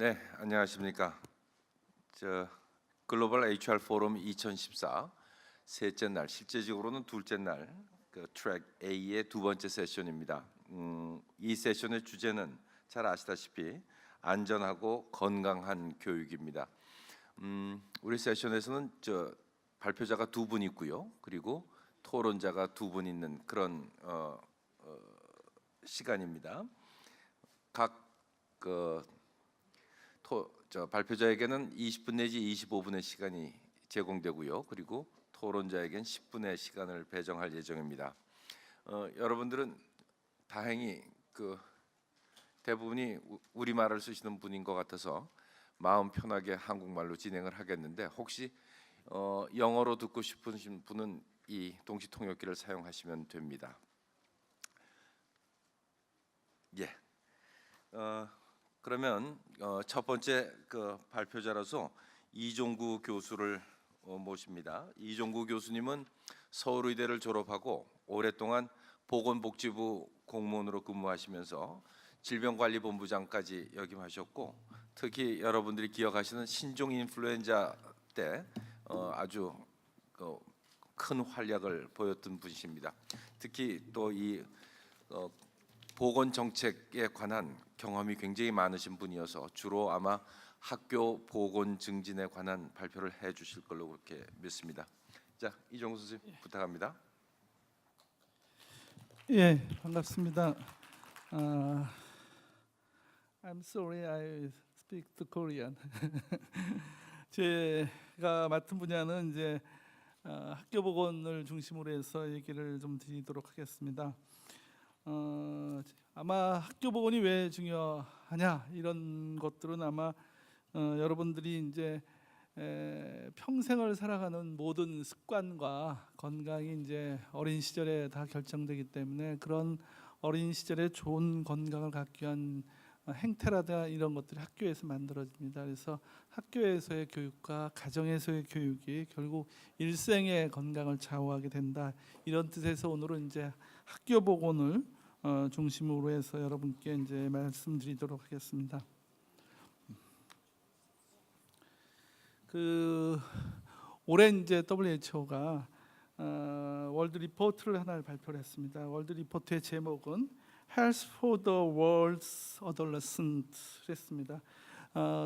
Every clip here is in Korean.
네, 안녕하십니까. 글로벌 HR 포럼 2014 셋째 날, 실제적으로는 둘째 날, 트랙 A의 두 번째 세션입니다. 이 세션의 주제는 잘 아시다시피 안전하고 건강한 교육입니다. 우리 세션에서는 발표자가 두 분 있고요, 그리고 토론자가 두 분 있는 그런 시간입니다. 각 발표자에게는 20분 내지 25분의 시간이 제공되고요. 그리고 토론자에게는 10분의 시간을 배정할 예정입니다. 여러분들은 다행히 대부분이 우리말을 쓰시는 분인 것 같아서 마음 편하게 한국말로 진행을 하겠는데, 혹시 영어로 듣고 싶으신 분은 이 동시통역기를 사용하시면 됩니다. 예. 그러면 첫 번째 발표자로서 이종구 교수를 모십니다. 이종구 교수님은 서울의대를 졸업하고 오랫동안 보건복지부 공무원으로 근무하시면서 질병관리본부장까지 역임하셨고, 특히 여러분들이 기억하시는 신종 인플루엔자 때 아주 큰 활약을 보였던 분이십니다. 특히 또 이 보건 정책에 관한 경험이 굉장히 많으신 분이어서 주로 아마 학교 보건 증진에 관한 발표를 해주실 걸로 그렇게 믿습니다. 자, 이종구 선생님 부탁합니다. 예, 반갑습니다. I'm sorry, I speak to Korean. 제가 맡은 분야는 이제 학교 보건을 중심으로 해서 얘기를 좀 드리도록 하겠습니다. 아마 학교 보건이 왜 중요하냐, 이런 것들은 아마 여러분들이 이제 평생을 살아가는 모든 습관과 건강이 이제 어린 시절에 다 결정되기 때문에, 그런 어린 시절에 좋은 건강을 갖기 위한 행태라든가 이런 것들이 학교에서 만들어집니다. 그래서 학교에서의 교육과 가정에서의 교육이 결국 일생의 건강을 좌우하게 된다, 이런 뜻에서 오늘은 이제 학교 보건을 중심으로 해서 여러분께 이제 말씀드리도록 하겠습니다. 올해 이제 WHO가 월드 리포트를 하나를 발표를 했습니다. 월드 리포트의 제목은 Health for the World's Adolescent였습니다.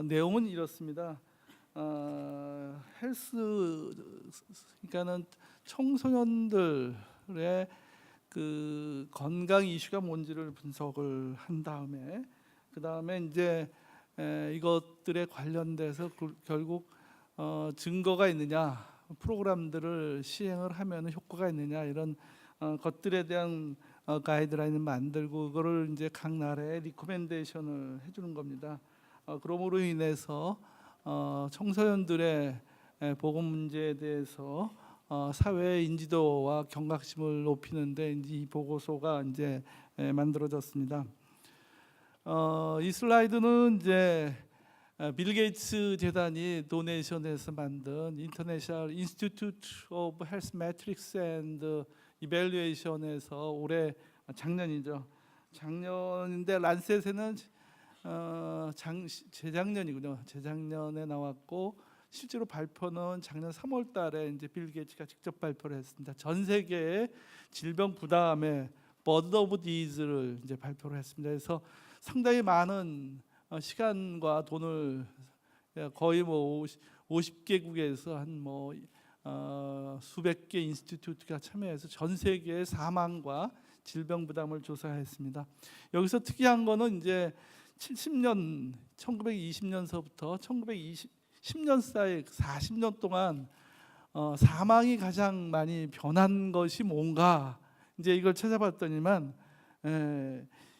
내용은 이렇습니다. 헬스, 그러니까는 청소년들의 건강 이슈가 뭔지를 분석을 한 다음에, 그 다음에 이제 이것들에 관련돼서 결국 증거가 있느냐, 프로그램들을 시행을 하면 효과가 있느냐, 이런 것들에 대한 가이드라인을 만들고 그거를 이제 각 나라에 리코멘데이션을 해주는 겁니다. 그러므로 인해서 청소년들의 보건 문제에 대해서 사회의 인지도와 경각심을 높이는데 이 보고서가 이제 만들어졌습니다. 이 슬라이드는 이제 빌 게이츠 재단이 도네이션에서 만든 인터내셔널 인스티튜트 오브 헬스 매트릭스 앤드 이밸류에이션에서 올해 작년이죠. 작년인데 란셋에는 재작년이군요. 재작년에 나왔고 실제로 발표는 작년 3월 달에 이제 빌 게이츠가 직접 발표를 했습니다. 전 세계의 질병 부담의 버든 오브 디즈를 이제 발표를 했습니다. 그래서 상당히 많은 시간과 돈을, 거의 뭐 50개국에서 한 수백 개 인스티튜트가 참여해서 전 세계의 사망과 질병 부담을 조사했습니다. 여기서 특이한 거는 이제 1920년서부터 1910년 사이 40년 동안 사망이 가장 많이 변한 것이 뭔가, 이제 이걸 찾아봤더니만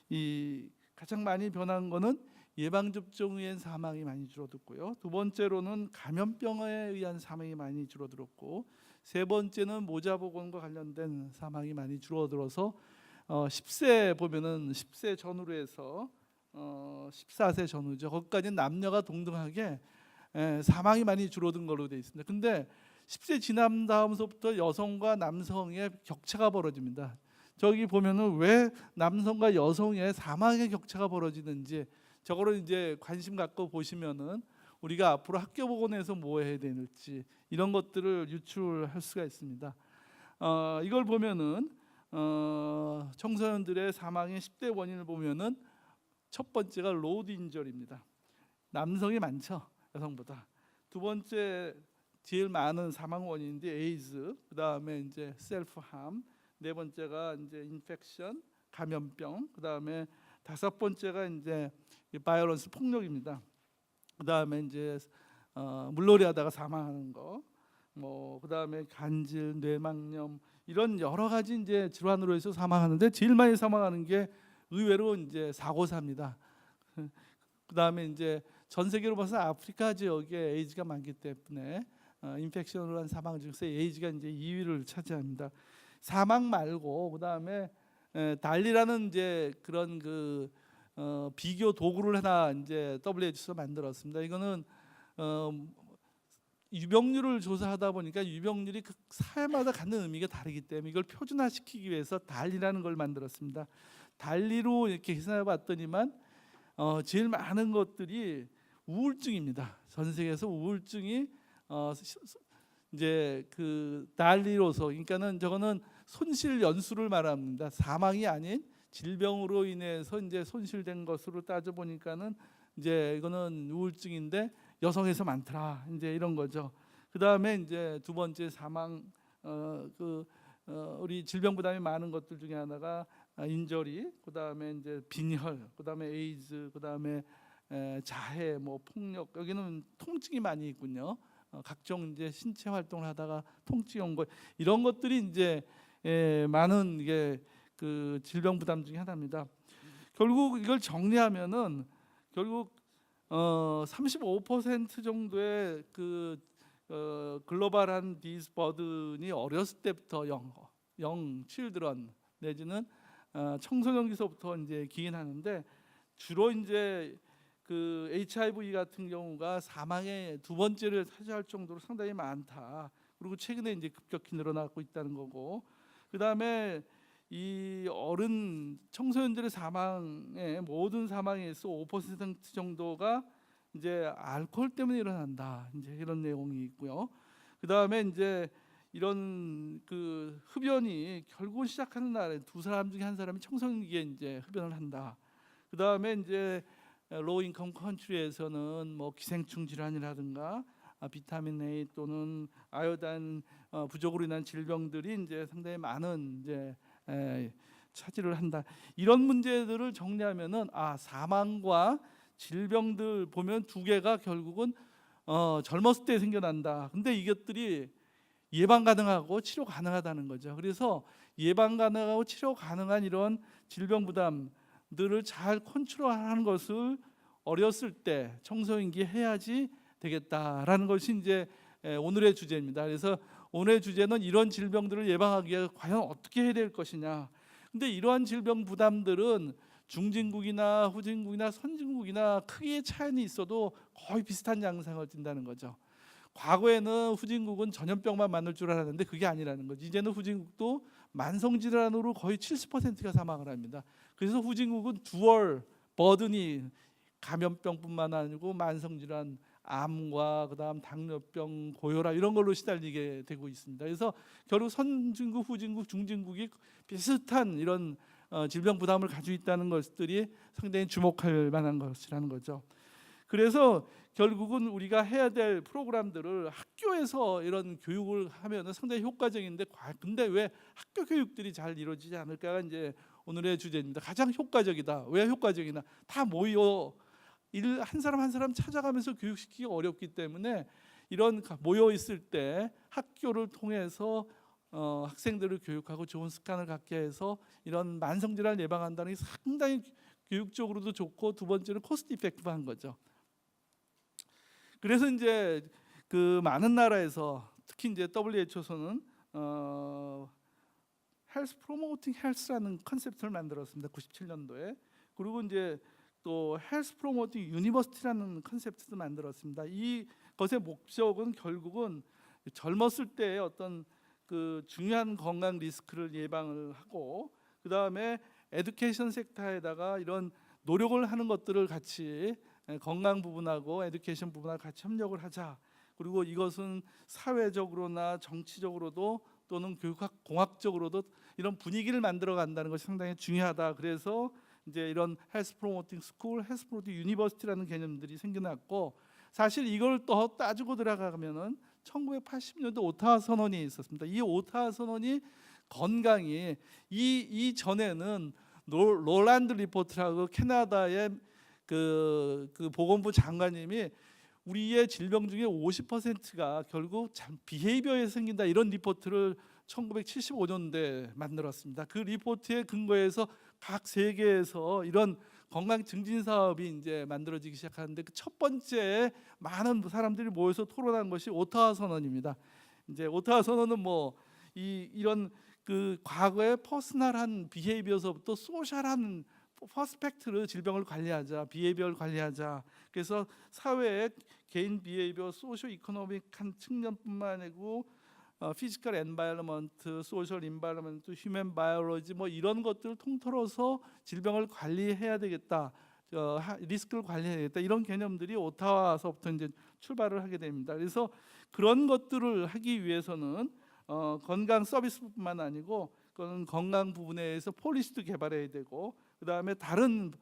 이 가장 많이 변한 거는 예방접종에 의한 사망이 많이 줄어들고요. 두 번째로는 감염병에 의한 사망이 많이 줄어들었고, 세 번째는 모자보건과 관련된 사망이 많이 줄어들어서 10세 보면은 10세 전후로 해서 14세 전후죠. 거기까지는 남녀가 동등하게 사망이 많이 줄어든 걸로 되어 있습니다. 근데 10세 지난 다음서부터 여성과 남성의 격차가 벌어집니다. 저기 보면은 왜 남성과 여성의 사망의 격차가 벌어지는지 저거를 이제 관심 갖고 보시면은 우리가 앞으로 학교 보건에서 뭐 해야 되는지 이런 것들을 유출할 수가 있습니다. 이걸 보면은 청소년들의 사망의 10대 원인을 보면은 첫 번째가 로드 인절입니다. 남성이 많죠, 여성보다. 두 번째 제일 많은 사망 원인인데 에이즈, 그다음에 이제 셀프함, 네 번째가 이제 인펙션, 감염병, 그다음에 다섯 번째가 이제 바이올런스, 폭력입니다. 그다음에 이제 물놀이 하다가 사망하는 거, 뭐 그다음에 간질, 뇌막염 이런 여러 가지 이제 질환으로 해서 사망하는데 제일 많이 사망하는 게 의외로 이제 사고사입니다. 그다음에 이제 전 세계로 봐서 아프리카 지역에 에이즈가 많기 때문에 인펙션으로 한 사망 중에서 에이즈가 이제 2위를 차지합니다. 사망 말고 그다음에 달리라는 이제 그런 그 비교 도구를 하나 이제 WHO에서 만들었습니다. 이거는 유병률을 조사하다 보니까 유병률이 그 사회마다 갖는 의미가 다르기 때문에 이걸 표준화시키기 위해서 달리라는 걸 만들었습니다. 달리로 이렇게 계산해 봤더니만 제일 많은 것들이 우울증입니다. 전 세계에서 우울증이 이제 그 달리로서, 그러니까는 저거는 손실 연수를 말합니다. 사망이 아닌 질병으로 인해서 이제 손실된 것으로 따져 보니까는 이제 이거는 우울증인데 여성에서 많더라, 이제 이런 거죠. 그 다음에 이제 두 번째 사망, 우리 질병 부담이 많은 것들 중에 하나가 인저리, 그 다음에 이제 빈혈, 그 다음에 에이즈, 그 다음에 자해, 뭐 폭력, 여기는 통증이 많이 있군요. 각종 이제 신체 활동을 하다가 통증이 온 것, 이런 것들이 이제 많은 이게 그 질병 부담 중에 하나입니다. 결국 이걸 정리하면은 결국 35% 정도의 그 글로벌한 디스 버든이 어렸을 때부터 영 칠드런 내지는 청소년기서부터 이제 기인하는데, 주로 이제 그 HIV 같은 경우가 사망의 두 번째를 차지할 정도로 상당히 많다. 그리고 최근에 이제 급격히 늘어나고 있다는 거고, 그 다음에 이 어른 청소년들의 사망의 모든 사망에서 5% 정도가 이제 알코올 때문에 일어난다, 이제 이런 내용이 있고요. 그 다음에 이제 이런 그 흡연이 결국은 시작하는 날에 두 사람 중에 한 사람이 청소년기에 이제 흡연을 한다. 그 다음에 이제 로우 인컴 컨트리에서는 뭐 기생충 질환이라든가 비타민 A 또는 아요딘 부족으로 인한 질병들이 이제 상당히 많은 이제 차지를 한다. 이런 문제들을 정리하면은 사망과 질병들 보면 두 개가 결국은 젊었을 때 생겨난다. 근데 이것들이 예방 가능하고 치료 가능하다는 거죠. 그래서 예방 가능하고 치료 가능한 이런 질병 부담들을 잘 컨트롤하는 것을 어렸을 때 청소년기 해야지 되겠다라는 것이 이제 오늘의 주제입니다. 그래서 오늘의 주제는 이런 질병들을 예방하기 위해 과연 어떻게 해야 될 것이냐. 근데 이러한 질병 부담들은 중진국이나 후진국이나 선진국이나 크기의 차이는 있어도 거의 비슷한 양상을 띈다는 거죠. 과거에는 후진국은 전염병만 많을 줄 알았는데 그게 아니라는 거죠. 이제는 후진국도 만성질환으로 거의 70%가 사망을 합니다. 그래서 후진국은 듀얼 버든이 감염병뿐만 아니고 만성질환, 암과 그다음 당뇨병, 고혈압 이런 걸로 시달리게 되고 있습니다. 그래서 결국 선진국, 후진국, 중진국이 비슷한 이런 질병 부담을 가지고 있다는 것들이 상당히 주목할 만한 것이라는 거죠. 그래서 결국은 우리가 해야 될 프로그램들을 학교에서 이런 교육을 하면 상당히 효과적인데, 근데 왜 학교 교육들이 잘 이루어지지 않을까가 이제 오늘의 주제입니다. 가장 효과적이다. 왜 효과적이나? 다 모여 한 사람 한 사람 찾아가면서 교육시키기 어렵기 때문에 이런 모여 있을 때 학교를 통해서 학생들을 교육하고 좋은 습관을 갖게 해서 이런 만성질환을 예방한다는 게 상당히 교육적으로도 좋고, 두 번째는 코스트 이펙티브한 거죠. 그래서 이제 그 많은 나라에서 특히 이제 WHO에서는 헬스 프로모팅 헬스라는 컨셉트를 만들었습니다. 97년도에. 그리고 이제 또 헬스 프로모팅 유니버시티라는 컨셉트도 만들었습니다. 이 것의 목적은 결국은 젊었을 때의 어떤 그 중요한 건강 리스크를 예방을 하고, 그 다음에 에듀케이션 섹터에다가 이런 노력을 하는 것들을 같이 건강 부분하고 에듀케이션 부분하고 같이 협력을 하자. 그리고 이것은 사회적으로나 정치적으로도 또는 교육공학적으로도 이런 분위기를 만들어 간다는 것이 상당히 중요하다. 그래서 이제 이런 헬스 프로모팅 스쿨, 헬스 프로모팅 유니버시티라는 개념들이 생겨났고, 사실 이걸 또 따지고 들어가면은 1980년대 오타와 선언이 있었습니다. 이 오타와 선언이 건강이 이 전에는 롤란드 리포트라고 캐나다의 그 보건부 장관님이 우리의 질병 중에 50%가 결국 비헤이비어에서 생긴다, 이런 리포트를 1975년도에 만들었습니다. 그 리포트에 근거해서 각 세계에서 이런 건강 증진 사업이 이제 만들어지기 시작하는데, 그 첫 번째 많은 사람들이 모여서 토론한 것이 오타와 선언입니다. 이제 오타와 선언은 뭐 이런 그 과거의 퍼스널한 비헤이비어서부터 소셜한 퍼스펙트로 질병을 관리하자, 비헤이비어를 관리하자. 그래서 사회의 개인 비헤이비어, 소쇼 이코노믹한 측면뿐만 아니고 피지컬 엔바이러먼트, 소셜 인바이러먼트, 휴먼 바이올로지 뭐 이런 것들을 통틀어서 질병을 관리해야 되겠다, 리스크를 관리해야 되겠다, 이런 개념들이 오타와서부터 이제 출발을 하게 됩니다. 그래서 그런 것들을 하기 위해서는 건강 서비스뿐만 아니고 건강 부분에 대해서 폴리시도 개발해야 되고, 그 다음에 다른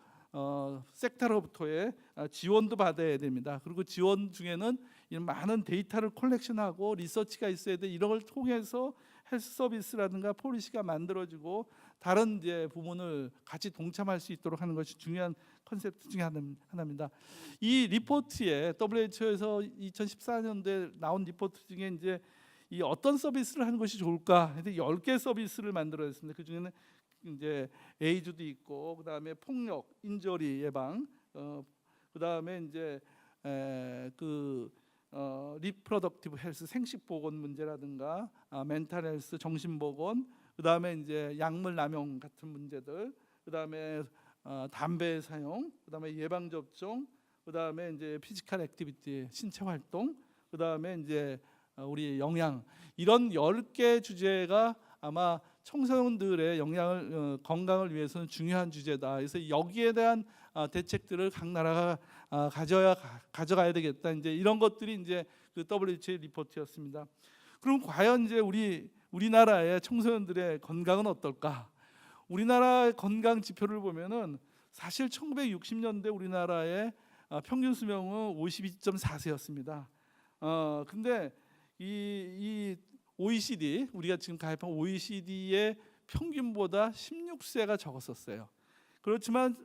섹터로부터의 지원도 받아야 됩니다. 그리고 지원 중에는 이런 많은 데이터를 콜렉션하고 리서치가 있어야 돼. 이런 걸 통해서 헬스 서비스라든가 폴리시가 만들어지고 다른 이제 부문을 같이 동참할 수 있도록 하는 것이 중요한 컨셉트 중에 하나입니다. 이 리포트에 WHO에서 2014년도에 나온 리포트 중에 이제 이 어떤 서비스를 하는 것이 좋을까? 근데 10개 서비스를 만들어냈습니다. 그 중에는 이제 에이즈도 있고, 그다음에 폭력, 인저리 예방, 그다음에 이제 리프로덕티브 헬스, 생식 보건 문제라든가 멘탈 헬스, 정신 보건, 그다음에 이제 약물 남용 같은 문제들, 그다음에 담배 사용, 그다음에 예방 접종, 그다음에 이제 피지컬 액티비티, 신체 활동, 그다음에 이제 우리 영양, 이런 10개 주제가 아마 청소년들의 건강을 위해서는 중요한 주제다. 그래서 여기에 대한 대책들을 각 나라가 가져가야 되겠다. 이제 이런 것들이 이제 그 WHO의 리포트였습니다. 그럼 과연 이제 우리나라의 청소년들의 건강은 어떨까? 우리나라의 건강 지표를 보면은 사실 1960년대 우리나라의 평균 수명은 52.4세였습니다. 근데 이 OECD, 우리가 지금 가입한 OECD의 평균보다 16세가 적었었어요. 그렇지만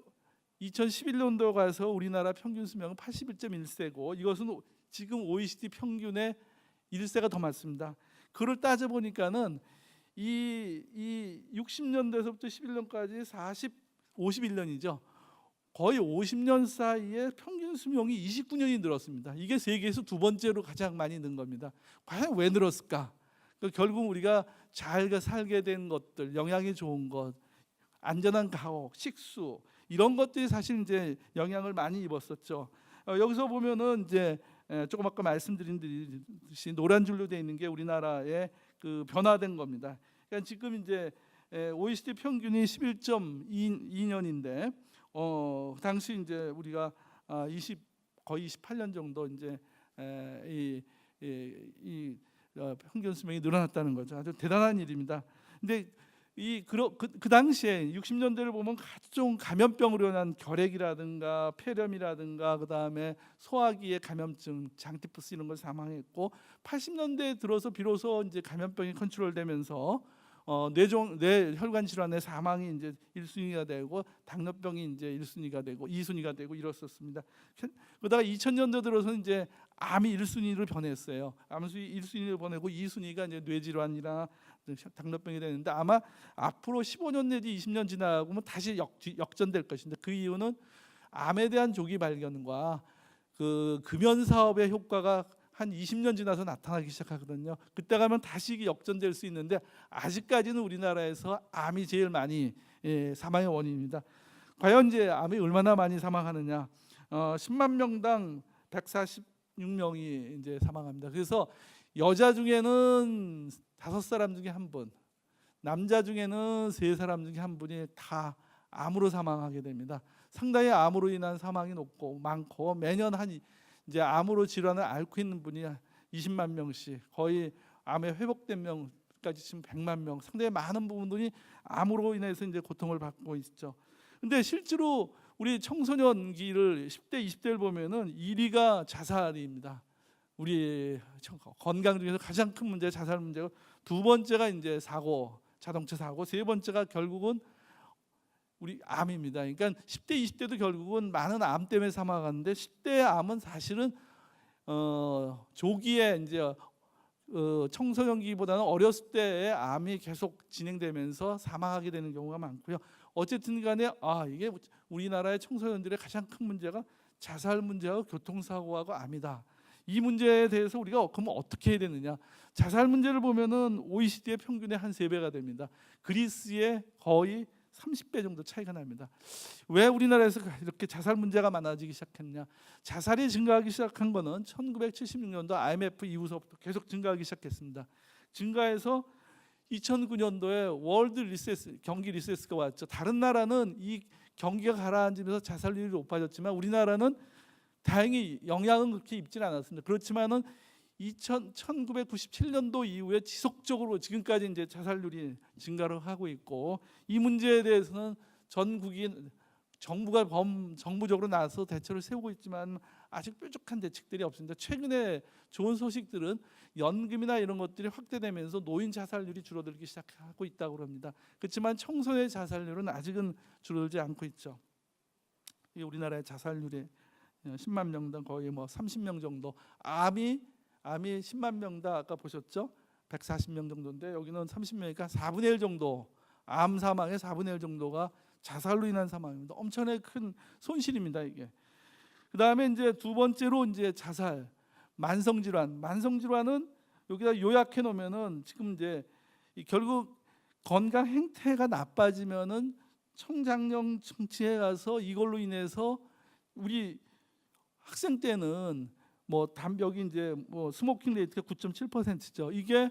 2011년도 가서 우리나라 평균 수명은 81.1세고 이것은 지금 OECD 평균의 1세가 더 많습니다. 그걸 따져 보니까는 이 60년대에서부터 11년까지 51년이죠. 거의 50년 사이에 평균 수명이 29년이 늘었습니다. 이게 세계에서 두 번째로 가장 많이 는 겁니다. 과연 왜 늘었을까? 결국 우리가 잘 살게 된 것들, 영양이 좋은 것, 안전한 가옥, 식수, 이런 것들이 사실 이제 영향을 많이 입었었죠. 여기서 보면은 이제 조금 아까 말씀드린 듯이 노란 줄로 되어 있는 게 우리나라의 그 변화된 겁니다. 그러니까 지금 이제 OECD 평균이 11.2년인데 당시 이제 우리가 거의 28년 정도 이제 이 평균 수명이 늘어났다는 거죠. 아주 대단한 일입니다. 근데 그 당시에 60년대를 보면 각종 감염병으로 인한 결핵이라든가 폐렴이라든가 그다음에 소화기의 감염증, 장티푸스 이런 걸 사망했고, 80년대에 들어서 비로소 이제 감염병이 컨트롤되면서 뇌혈관 질환의 사망이 이제 1순위가 되고 당뇨병이 이제 1순위가 되고 2순위가 되고 이랬었습니다. 그러다가 2000년대 들어서 이제 암이 1순위로 변했어요. 암이 1순위로 보내고 2순위가 이제 뇌질환이나 당뇨병이 되는데, 아마 앞으로 15년 내지 20년 지나면 다시 역전될 것인데, 그 이유는 암에 대한 조기 발견과 그 금연 사업의 효과가 한 20년 지나서 나타나기 시작하거든요. 그때 가면 다시 역전될 수 있는데 아직까지는 우리나라에서 암이 제일 많이 사망의 원인입니다. 과연 이제 암이 얼마나 많이 사망하느냐? 10만 명당 146명이 이제 사망합니다. 그래서 여자 중에는 5사람 중에 한 분, 남자 중에는 3사람 중에 한 분이 다 암으로 사망하게 됩니다. 상당히 암으로 인한 사망이 많고 매년 이제 암으로 질환을 앓고 있는 분이 20만 명씩, 거의 암에 회복된 명까지 지금 100만 명, 상당히 많은 부분들이 암으로 인해서 이제 고통을 받고 있죠. 근데 실제로 우리 청소년기를 10대, 20대를 보면은 1위가 자살입니다. 우리 건강 중에서 가장 큰 문제 자살 문제고, 두 번째가 이제 자동차 사고, 세 번째가 결국은 우리 암입니다. 그러니까 10대, 20대도 결국은 많은 암 때문에 사망하는데 10대의 암은 사실은 조기에 이제 청소년기보다는 어렸을 때의 암이 계속 진행되면서 사망하게 되는 경우가 많고요. 어쨌든 간에 이게 우리나라의 청소년들의 가장 큰 문제가 자살 문제하고 교통사고하고 암이다. 이 문제에 대해서 우리가 그러면 어떻게 해야 되느냐? 자살 문제를 보면은 OECD의 평균의 한 3배가 됩니다. 그리스의 거의 30배 정도 차이가 납니다. 왜 우리나라에서 이렇게 자살 문제가 많아지기 시작했냐? 자살이 증가하기 시작한 거는 1976년도 IMF 이후서부터 계속 증가하기 시작했습니다. 증가해서 2009년도에 월드 리세스, 경기 리세스가 왔죠. 다른 나라는 이 경기가 가라앉으면서 자살률이 높아졌지만 우리나라는 다행히 영향은 그렇게 입지는 않았습니다. 그렇지만은 1997년도 이후에 지속적으로 지금까지 이제 자살률이 증가를 하고 있고, 이 문제에 대해서는 전국이 정부가 정부적으로 나서 대처를 세우고 있지만 아직 뾰족한 대책들이 없습니다. 최근에 좋은 소식들은 연금이나 이런 것들이 확대되면서 노인 자살률이 줄어들기 시작하고 있다고 합니다. 그렇지만 청소년 자살률은 아직은 줄어들지 않고 있죠. 이 우리나라의 자살률이 10만 명당 거의 뭐 30명 정도. 암이 10만 명당 아까 보셨죠? 140명 정도인데 여기는 30명이니까 4분의 1 정도, 암 사망의 4분의 1 정도가 자살로 인한 사망입니다. 엄청나게 큰 손실입니다, 이게. 그다음에 이제 두 번째로 이제 자살, 만성 질환은 여기다 요약해 놓으면은 지금 이제 결국 건강 행태가 나빠지면은 청장년 층치에 가서 이걸로 인해서 우리 학생 때는 뭐 담벽이 이제 뭐 스모킹 레이트가 9.7%죠. 이게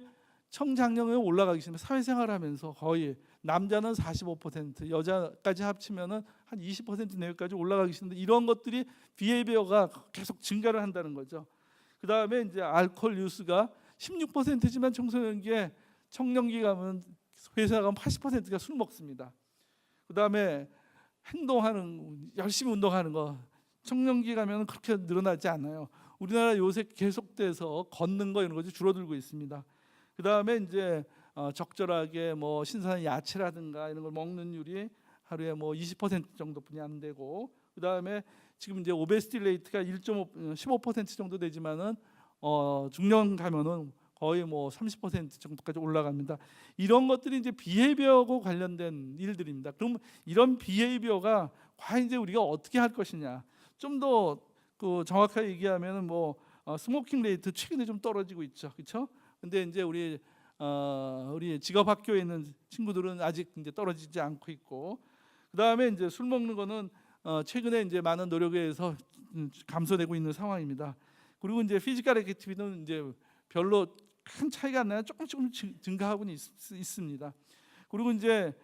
청장년에 올라가기 시작하면 사회생활하면서 거의 남자는 45%, 여자까지 합치면은 한 20% 내외까지 올라가기 시작하는데, 이런 것들이 비헤이비어가 계속 증가를 한다는 거죠. 그다음에 이제 알코올 뉴스가 16%지만 청소년기에 청년기 가면 회사 가면 80%가 술 먹습니다. 그다음에 열심히 운동하는 거 청년기 가면 그렇게 늘어나지 않아요. 우리나라 요새 계속돼서 걷는 거 이런 것이 줄어들고 있습니다. 그다음에 이제 적절하게 뭐 신선한 야채라든가 이런 걸 먹는 율이 하루에 뭐 20% 정도뿐이 안 되고, 그다음에 지금 이제 오베시티 레이트가 15% 정도 되지만은 중년 가면은 거의 뭐 30% 정도까지 올라갑니다. 이런 것들이 이제 비헤이비어하고 관련된 일들입니다. 그럼 이런 비헤이비어가 과연 이제 우리가 어떻게 할 것이냐? 좀 더 그 정확하게 얘기하면은 뭐 스모킹 레이트 최근에 좀 떨어지고 있죠, 그렇죠? 근데 이제 우리 직업 학교에 있는 친구들은 아직 이제 떨어지지 않고 있고, 그다음에 이제 술 먹는 거는 최근에 이제 많은 노력에 의해서 감소되고 있는 상황입니다. 그리고 이제 피지컬 액티비티는 이제 별로 큰 차이가 안 나요. 조금씩 증가하고는 있습니다. 그리고 이제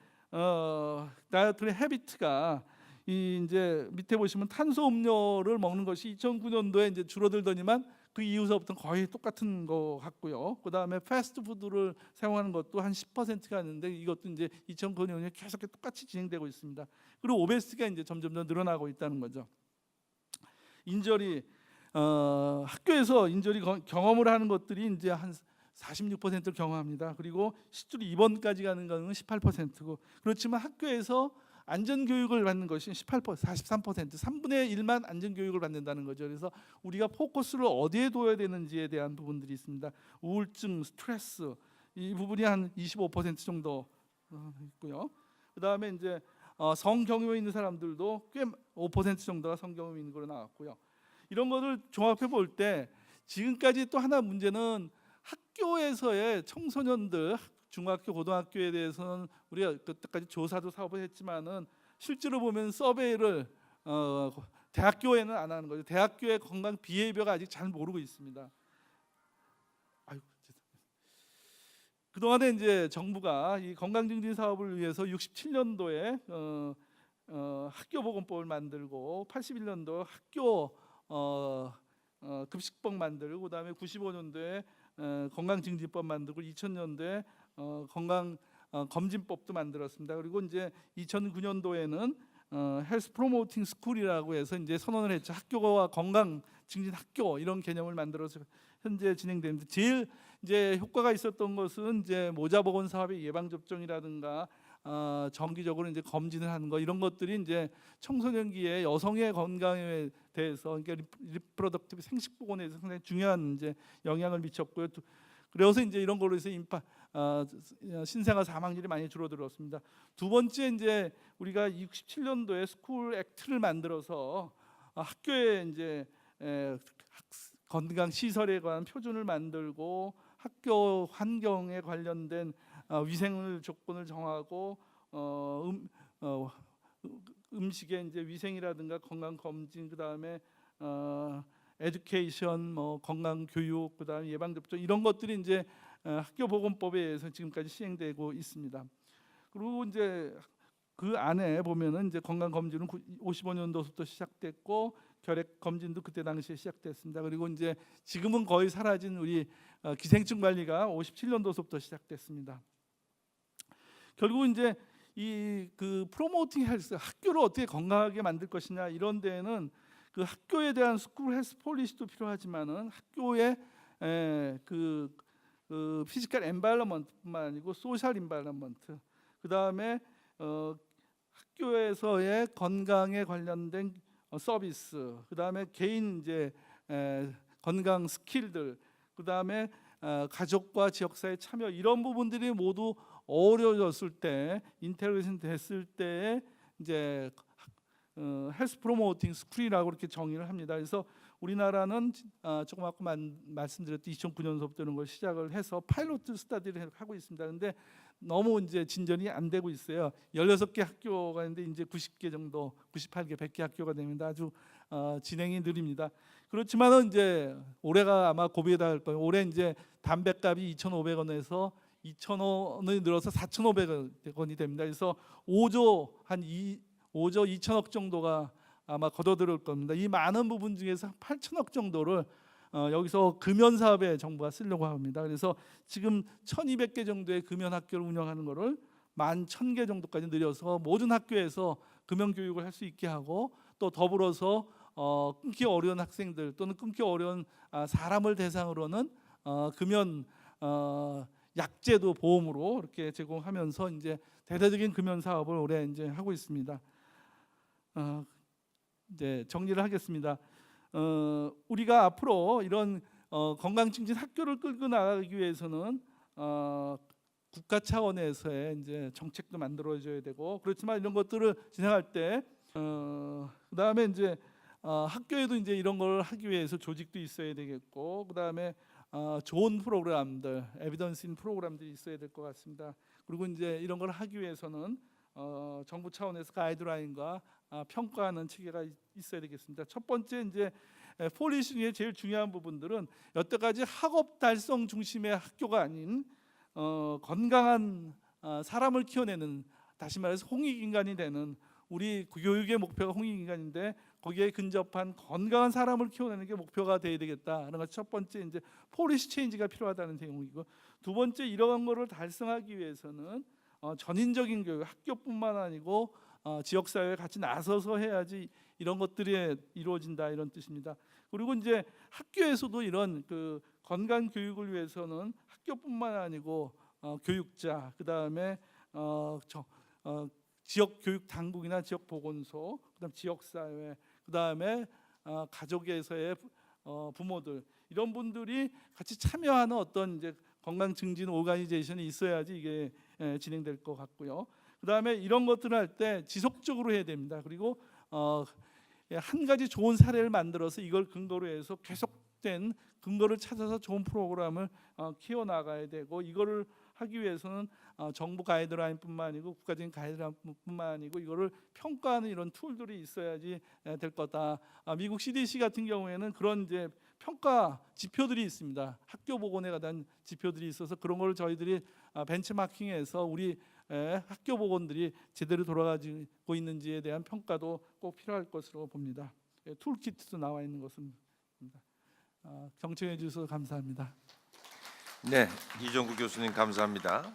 다이어트의 헤비트가 이제 밑에 보시면 탄소 음료를 먹는 것이 2009년도에 이제 줄어들더니만 그 이후서부터는 거의 똑같은 것 같고요. 그다음에 패스트푸드를 사용하는 것도 한 10%가 있는데 이것도 이제 2009년에 계속 똑같이 진행되고 있습니다. 그리고 오베시티가 이제 점점 더 늘어나고 있다는 거죠. 인절이 학교에서 인절이 경험을 하는 것들이 이제 한 46%를 경험합니다. 그리고 실제로 입원까지 가는 거는 18%고, 그렇지만 학교에서 안전교육을 받는 것이 43%, 3분의 1만 안전교육을 받는다는 거죠. 그래서 우리가 포커스를 어디에 둬야 되는지에 대한 부분들이 있습니다. 우울증, 스트레스, 이 부분이 한 25% 정도 있고요. 그다음에 이제 성경험이 있는 사람들도 꽤 5% 정도가 성경험이 있는 걸로 나왔고요. 이런 것을 종합해 볼 때 지금까지 또 하나 문제는 학교에서의 청소년들, 중학교, 고등학교에 대해서는 우리가 그때까지 조사도 사업을 했지만은 실제로 보면 서베이를 대학교에는 안 하는 거죠. 대학교의 건강 비헤이비어가 아직 잘 모르고 있습니다. 그동안에 이제 정부가 이 건강 증진 사업을 위해서 67년도에 학교보건법을 만들고 81년도 학교 급식법 만들고 그다음에 95년도에 건강증진법 만들고 2000년도에 건강 검진법도 만들었습니다. 그리고 이제 2009년도에는 헬스 프로모팅 스쿨이라고 해서 이제 선언을 했죠. 학교와 건강 증진 학교 이런 개념을 만들어서 현재 진행되는데 제일 이제 효과가 있었던 것은 이제 모자 보건 사업의 예방 접종이라든가 정기적으로 이제 검진을 하는 거 이런 것들이 이제 청소년기에 여성의 건강에 대해서 그러니까 리프로덕티브 생식 보건에 대해서 상당히 중요한 이제 영향을 미쳤고요. 그래서 이제 이런 걸로 해서 신생아 사망률이 많이 줄어들었습니다. 두 번째 이제 우리가 67년도에 스쿨 액트를 만들어서 학교에 이제 건강 시설에 관한 표준을 만들고 학교 환경에 관련된 위생 조건을 정하고 음식의 이제 위생이라든가 건강 검진 그다음에 에듀케이션 뭐 건강 교육 그다음에 예방 접종 이런 것들이 이제 학교 보건법에 의해서 지금까지 시행되고 있습니다. 그리고 이제 그 안에 보면은 이제 건강 검진은 55년도부터 시작됐고 결핵 검진도 그때 당시에 시작됐습니다. 그리고 이제 지금은 거의 사라진 우리 기생충 관리가 57년도부터 시작됐습니다. 결국 이제 이 그 프로모팅 헬스 학교를 어떻게 건강하게 만들 것이냐 이런 데에는 그 학교에 대한 스쿨 헬스 폴리시도 필요하지만은 학교의 그 피지컬 엔바이러먼트뿐만 아니고 소셜 엔바이러먼트 그다음에 학교에서의 건강에 관련된 서비스 그다음에 개인 이제 건강 스킬들 그다음에 가족과 지역사회 참여 이런 부분들이 모두 어우러졌을 때 인테그레이션 됐을 때 이제 헬스 프로모팅 스쿨이라고 이렇게 정의를 합니다. 그래서 우리나라는 조금 아까 말씀드렸던 2009년서부터 이런 걸 시작을 해서 파일로트 스터디를 하고 있습니다. 그런데 너무 이제 진전이 안 되고 있어요. 16개 학교가 있는데 이제 90개 정도, 98개, 100개 학교가 됩니다. 아주 진행이 느립니다. 그렇지만은 이제 올해가 아마 고비에 닿을 거예요. 올해 이제 담배값이 2,500원에서 2,000원이 늘어서 4,500원이 됩니다. 그래서 5조 2천억 정도가 아마 걷어들일 겁니다. 이 많은 부분 중에서 8천억 정도를 여기서 금연 사업에 정부가 쓰려고 합니다. 그래서 지금 1,200개 정도의 금연 학교를 운영하는 것을 11,000개 정도까지 늘려서 모든 학교에서 금연 교육을 할 수 있게 하고 또 더불어서 끊기 어려운 학생들 또는 끊기 어려운 사람을 대상으로는 금연 약제도 보험으로 이렇게 제공하면서 이제 대대적인 금연 사업을 올해 이제 하고 있습니다. 이제 정리를 하겠습니다. 우리가 앞으로 이런 건강 증진 학교를 끌고 나가기 위해서는 국가 차원에서의 이제 정책도 만들어져야 되고 그렇지만 이런 것들을 진행할 때 그다음에 이제 학교에도 이제 이런 걸 하기 위해서 조직도 있어야 되겠고 그다음에 좋은 프로그램들, 에비던스인 프로그램들이 있어야 될 것 같습니다. 그리고 이제 이런 걸 하기 위해서는 정부 차원에서 가이드라인과 평가하는 체계가 있어야 되겠습니다. 첫 번째 이제 폴리시 중에 제일 중요한 부분들은 여태까지 학업 달성 중심의 학교가 아닌 건강한 사람을 키워내는 다시 말해서 홍익인간이 되는 우리 교육의 목표가 홍익인간인데 거기에 근접한 건강한 사람을 키워내는 게 목표가 돼야 되겠다는 것 첫 번째 이제 폴리시 체인지가 필요하다는 내용이고 두 번째 이러한 것을 달성하기 위해서는 전인적인 교육 학교뿐만 아니고 지역사회에 같이 나서서 해야지 이런 것들이 이루어진다 이런 뜻입니다. 그리고 이제 학교에서도 이런 그 건강 교육을 위해서는 학교뿐만 아니고 교육자 그다음에 지역 교육 당국이나 지역 보건소 그다음 지역 사회 그다음에 가족에서의 부모들 이런 분들이 같이 참여하는 어떤 이제 건강 증진 오가니제이션이 있어야지 이게 진행될 것 같고요. 그다음에 이런 것들을 할 때 지속적으로 해야 됩니다. 그리고 한 가지 좋은 사례를 만들어서 이걸 근거로 해서 계속된 근거를 찾아서 좋은 프로그램을 키워 나가야 되고 이거를 하기 위해서는 정부 가이드라인뿐만 아니고 국가적인 가이드라인뿐만 아니고 이거를 평가하는 이런 툴들이 있어야지 될 거다. 미국 CDC 같은 경우에는 그런 이제 평가 지표들이 있습니다. 학교 보건에 관한 지표들이 있어서 그런 걸 저희들이 벤치마킹해서 우리 학교 보건들이 제대로 돌아가고 있는지에 대한 평가도 꼭 필요할 것으로 봅니다. 툴키트도 나와 있는 것입니다. 경청해 주셔서 감사합니다. 네, 이종구 교수님 감사합니다.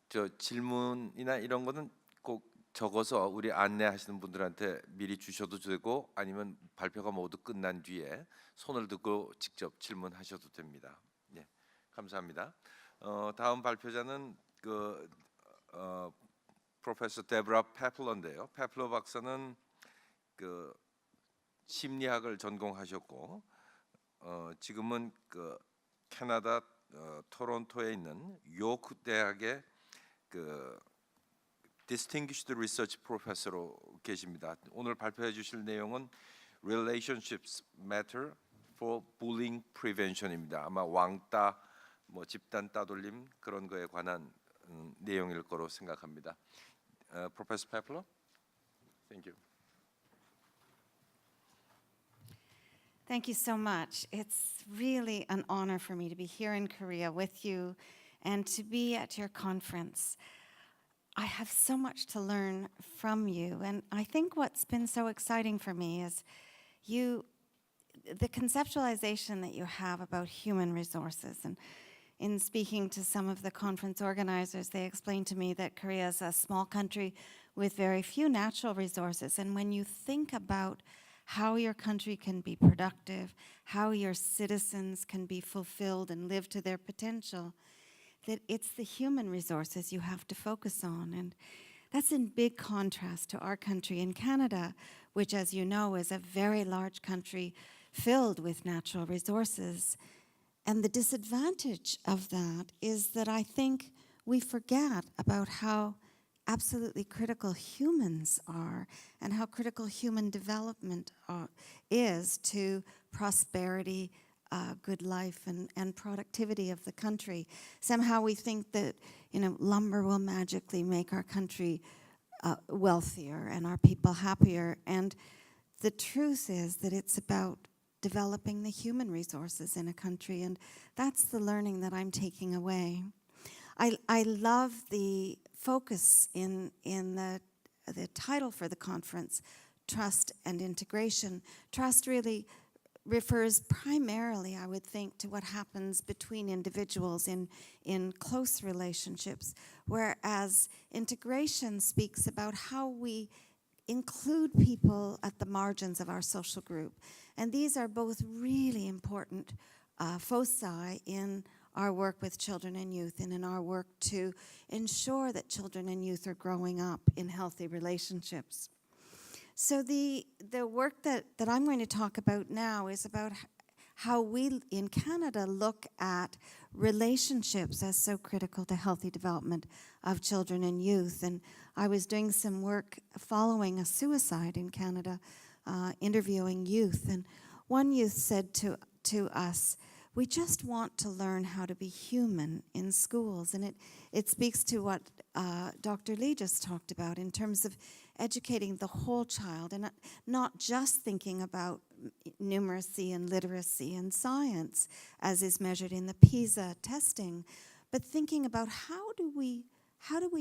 저 질문이나 이런 거는 꼭 적어서 우리 안내하시는 분들한테 미리 주셔도 되고 아니면 발표가 모두 끝난 뒤에 손을 들고 직접 질문하셔도 됩니다. 예, 감사합니다. 다음 발표자는 프로페서 데브라 페플러인데요. 페플러 박사는 심리학을 전공하셨고 지금은 캐나다 토론토에 있는 요크 대학의 Distinguished Research Professor로 계십니다. 오늘 발표해 주실 내용은 Relationships Matter for Bullying Prevention입니다. 아마 왕따, 집단 따돌림 그런 거에 관한 내용일 거로 생각합니다. Professor Pepler, thank you. Thank you so much. It's really an honor for me to be here in Korea with you and to be at your conference. I have so much to learn from you, and I think what's been so exciting for me is the conceptualization that you have about human resources. And in speaking to some of the conference organizers, they explained to me that Korea is a small country with very few natural resources, and when you think about how your country can be productive, how your citizens can be fulfilled and live to their potential, that it's the human resources you have to focus on. And that's in big contrast to our country in Canada, which, as you know, is a very large country filled with natural resources. And the disadvantage of that is that I think we forget about how absolutely critical humans are and how critical human development is to prosperity, good life, and productivity of the country. Somehow we think that lumber will magically make our country wealthier and our people happier. And the truth is that it's about developing the human resources in a country, and that's the learning that I'm taking away. I love the focus in the title for the conference, Trust and Integration. Trust really refers primarily, I would think, to what happens between individuals in close relationships, whereas integration speaks about how we include people at the margins of our social group. And these are both really important foci in our work with children and youth and in our work to ensure that children and youth are growing up in healthy relationships. So the work that I'm going to talk about now is about how we in Canada look at relationships as so critical to healthy development of children and youth. And I was doing some work following a suicide in Canada, interviewing youth. And one youth said to us, "We just want to learn how to be human in schools." And it speaks to what Dr. Lee just talked about in terms of educating the whole child and not just thinking about numeracy and literacy and science as is measured in the PISA testing, but thinking about how do we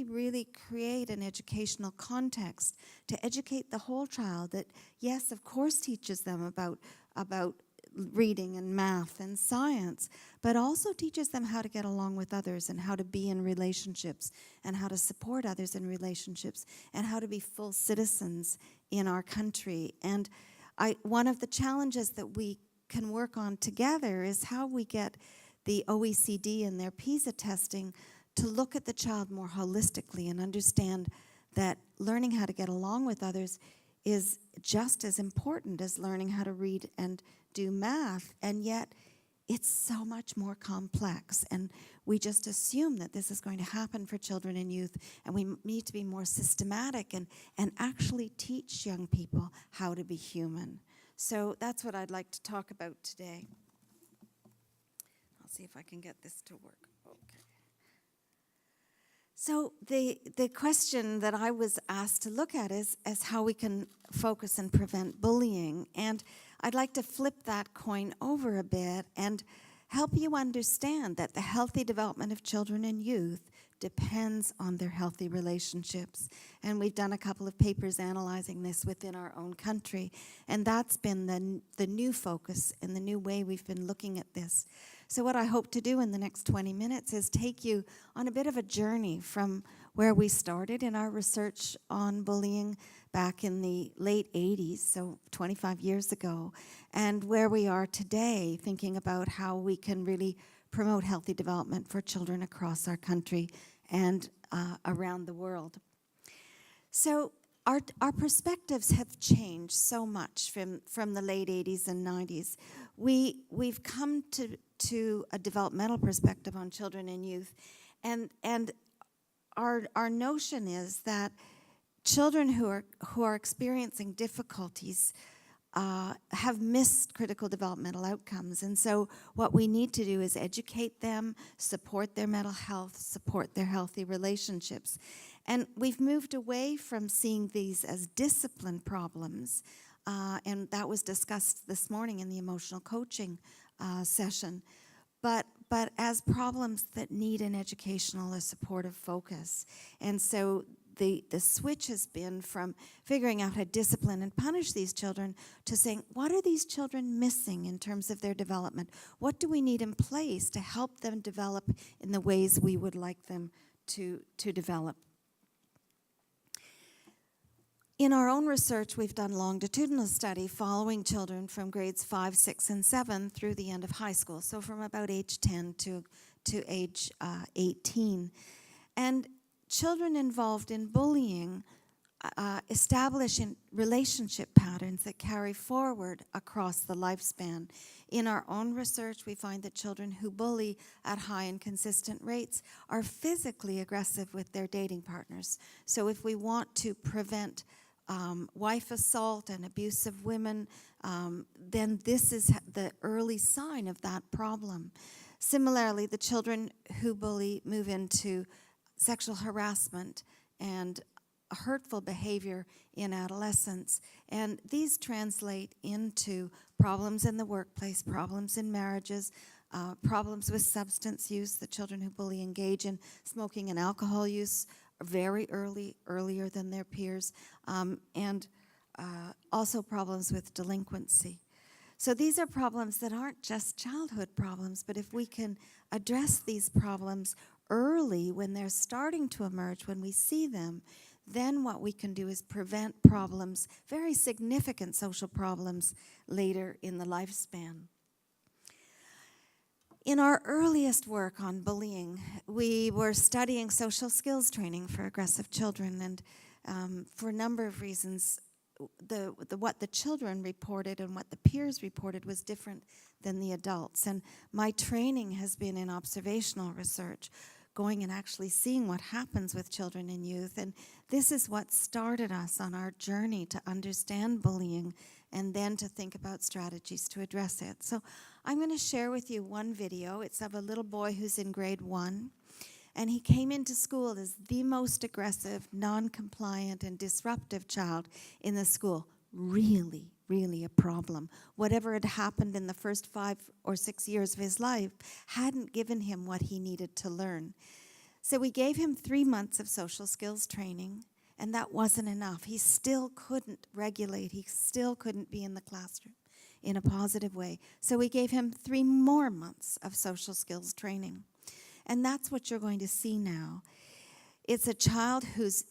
really create an educational context to educate the whole child that, yes, of course, teaches them about reading and math and science, but also teaches them how to get along with others and how to be in relationships and how to support others in relationships and how to be full citizens in our country. And one of the challenges that we can work on together is how we get the OECD and their PISA testing to look at the child more holistically and understand that learning how to get along with others is just as important as learning how to read and do math, and yet it's so much more complex. And we just assume that this is going to happen for children and youth, and we need to be more systematic and actually teach young people how to be human. So that's what I'd like to talk about today. I'll see if I can get this to work. Okay. So the question that I was asked to look at is how we can focus and prevent bullying. And I'd like to flip that coin over a bit and help you understand that the healthy development of children and youth depends on their healthy relationships. And we've done a couple of papers analyzing this within our own country, and that's been the new focus and the new way we've been looking at this. So what I hope to do in the next 20 minutes is take you on a bit of a journey from where we started in our research on bullying back in the late 80s, so 25 years ago, and where we are today, thinking about how we can really promote healthy development for children across our country and around the world. So our perspectives have changed so much from the late 80s and 90s. We've come to a developmental perspective on children and youth, and our notion is that children who are experiencing difficulties have missed critical developmental outcomes. And so what we need to do is educate them, support their mental health, support their healthy relationships. And we've moved away from seeing these as discipline problems, and that was discussed this morning in the emotional coaching session, but as problems that need an educational or supportive focus. And so the switch has been from figuring out how to discipline and punish these children to saying, what are these children missing in terms of their development? What do we need in place to help them develop in the ways we would like them to develop? In our own research, we've done longitudinal study following children from grades 5, 6, and 7 through the end of high school, so from about age 10 to age 18. And children involved in bullying establish relationship patterns that carry forward across the lifespan. In our own research, we find that children who bully at high and consistent rates are physically aggressive with their dating partners. So if we want to prevent wife assault and abuse of women, then this is the early sign of that problem. Similarly, the children who bully move into sexual harassment and hurtful behavior in adolescence. And these translate into problems in the workplace, problems in marriages, problems with substance use. The children who bully engage in smoking and alcohol use very earlier than their peers, and also problems with delinquency. So these are problems that aren't just childhood problems, but if we can address these problems early when they're starting to emerge, when we see them, then what we can do is prevent problems, very significant social problems, later in the lifespan. In our earliest work on bullying, we were studying social skills training for aggressive children, and for a number of reasons, what the children reported and what the peers reported was different than the adults. And my training has been in observational research, going and actually seeing what happens with children and youth. And this is what started us on our journey to understand bullying and then to think about strategies to address it. So I'm going to share with you one video. It's of a little boy who's in grade 1. And he came into school as the most aggressive, non-compliant, and disruptive child in the school. Really, really a problem. Whatever had happened in the first 5 or 6 years of his life hadn't given him what he needed to learn. So we gave him 3 months of social skills training, and that wasn't enough. He still couldn't regulate. He still couldn't be in the classroom in a positive way. So we gave him 3 more months of social skills training. And that's what you're going to see now. It's a child who's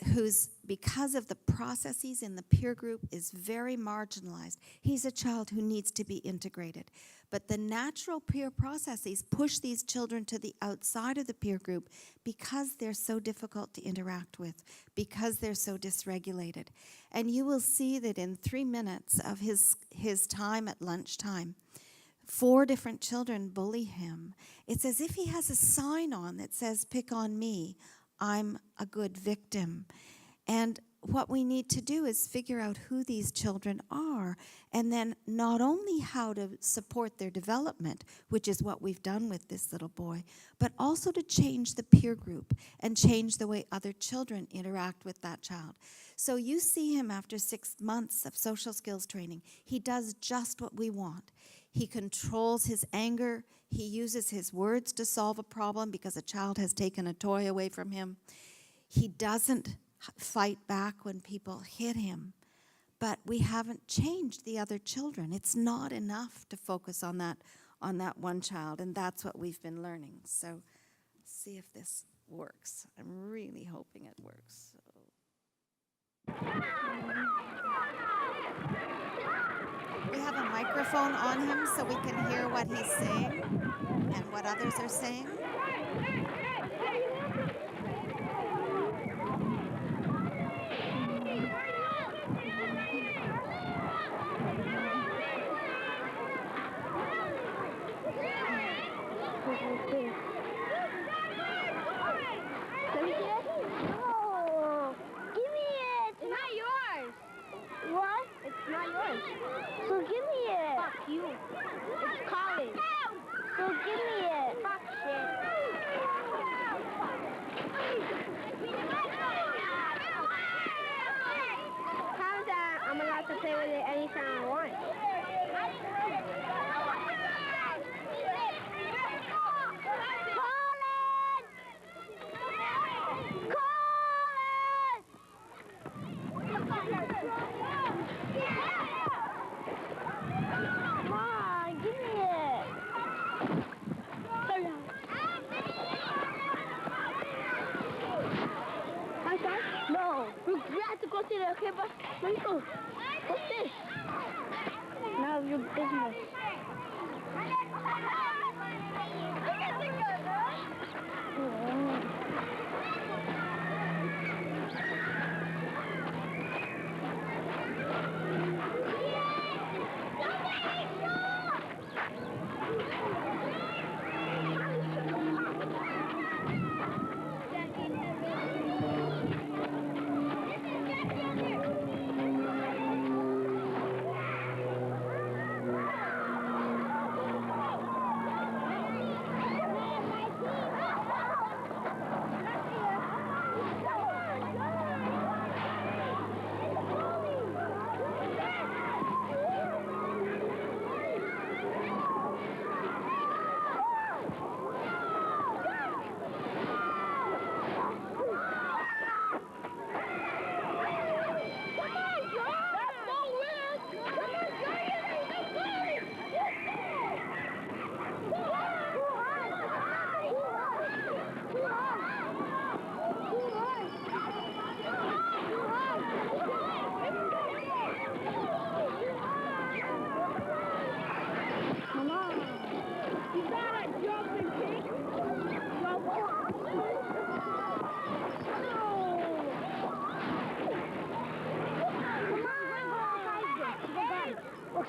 because of the processes in the peer group, is very marginalized. He's a child who needs to be integrated. But the natural peer processes push these children to the outside of the peer group because they're so difficult to interact with, because they're so dysregulated. And you will see that in 3 minutes of his time at lunchtime, 4 different children bully him. It's as if he has a sign on that says, "Pick on me, I'm a good victim." And what we need to do is figure out who these children are, and then not only how to support their development, which is what we've done with this little boy, but also to change the peer group and change the way other children interact with that child. So you see him after 6 months of social skills training. He does just what we want. He controls his anger, He uses his words to solve a problem because a child has taken a toy away from him. He doesn't fight back when people hit him. But we haven't changed the other children. It's not enough to focus on that one child, and that's what we've been learning. So see if this works. I'm really hoping it works. We have a microphone on him so we can hear what he's saying and what others are saying. No, give me it. It's not yours. What? It's not yours. So give me it. Fuck you. It's college. So give me it. Fuck shit. How's that? I'm allowed to play with it anytime I want. Come on, give me it. Hi, son. No, we have to go see the okay, but let's go. What's this? None of your business.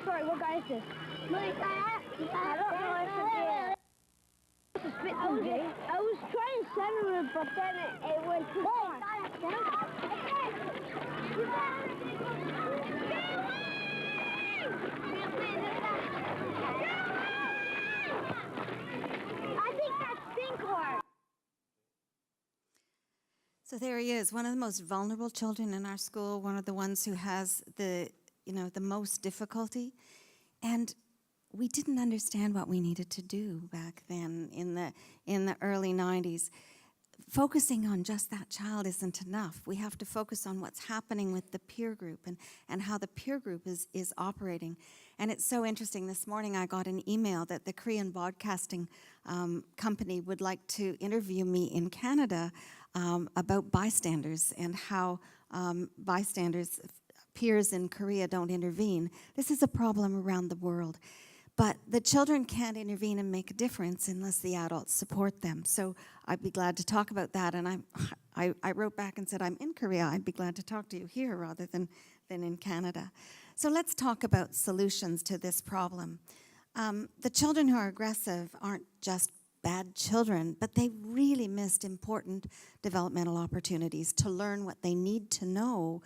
Sorry, what guy is this? I don't know. It's a spit I was trying to center it, but then it went too far. I think that's Stinkor. So there he is, one of the most vulnerable children in our school, one of the ones who has the most difficulty. And we didn't understand what we needed to do back then in the early 90s. Focusing on just that child isn't enough. We have to focus on what's happening with the peer group and how the peer group is operating. And it's so interesting. This morning I got an email that the Korean Broadcasting Company would like to interview me in Canada about bystanders and how bystanders, peers in Korea don't intervene. This is a problem around the world. But the children can't intervene and make a difference unless the adults support them. So I'd be glad to talk about that. And I wrote back and said, I'm in Korea. I'd be glad to talk to you here rather than in Canada. So let's talk about solutions to this problem. The children who are aggressive aren't just bad children, but they really missed important developmental opportunities to learn what they need to know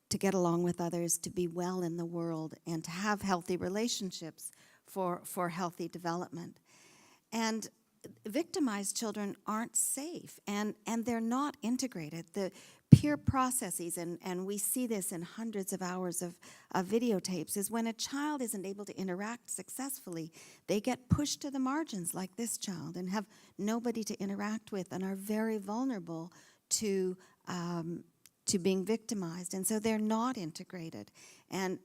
to get along with others, to be well in the world, and to have healthy relationships for healthy development. And victimized children aren't safe, and they're not integrated. The peer processes, and we see this in hundreds of hours of videotapes, is when a child isn't able to interact successfully, they get pushed to the margins like this child and have nobody to interact with and are very vulnerable to being victimized. And so they're not integrated. And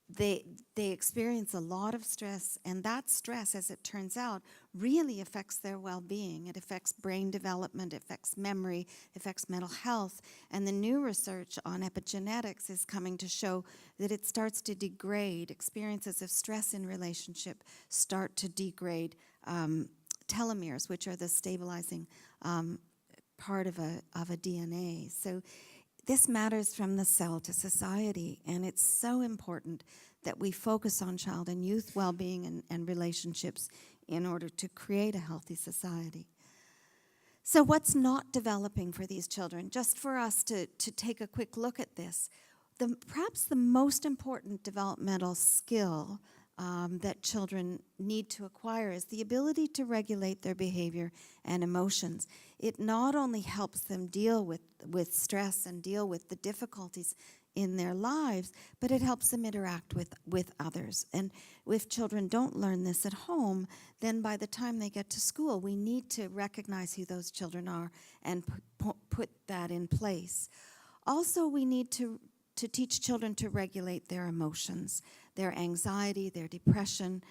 they experience a lot of stress, and that stress, as it turns out, really affects their well-being. It affects brain development, it affects memory, it affects mental health. And the new research on epigenetics is coming to show that it starts to degrade. Experiences of stress in relationship start to degrade telomeres, which are the stabilizing part of a DNA. So this matters from the cell to society, and it's so important that we focus on child and youth well-being and relationships in order to create a healthy society. So what's not developing for these children? Just for us to take a quick look at this, perhaps the most important developmental skill that children need to acquire is the ability to regulate their behavior and emotions. It not only helps them deal with stress and deal with the difficulties in their lives, but it helps them interact with others. And if children don't learn this at home, then by the time they get to school, we need to recognize who those children are and put that in place. Also, we need to teach children to regulate their emotions, their anxiety, their depression,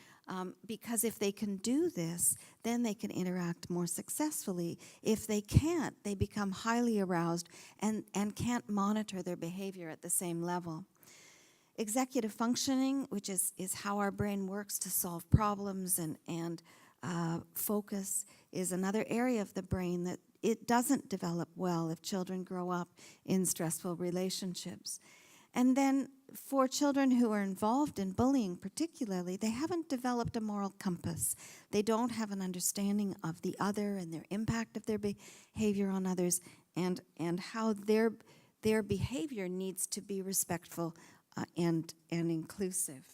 because if they can do this, then they can interact more successfully. If they can't, they become highly aroused and can't monitor their behavior at the same level. Executive functioning, which is how our brain works to solve problems and focus, is another area of the brain that it doesn't develop well if children grow up in stressful relationships. And then for children who are involved in bullying particularly, they haven't developed a moral compass. They don't have an understanding of the other and their impact of their behavior on others, and how their behavior needs to be respectful and inclusive.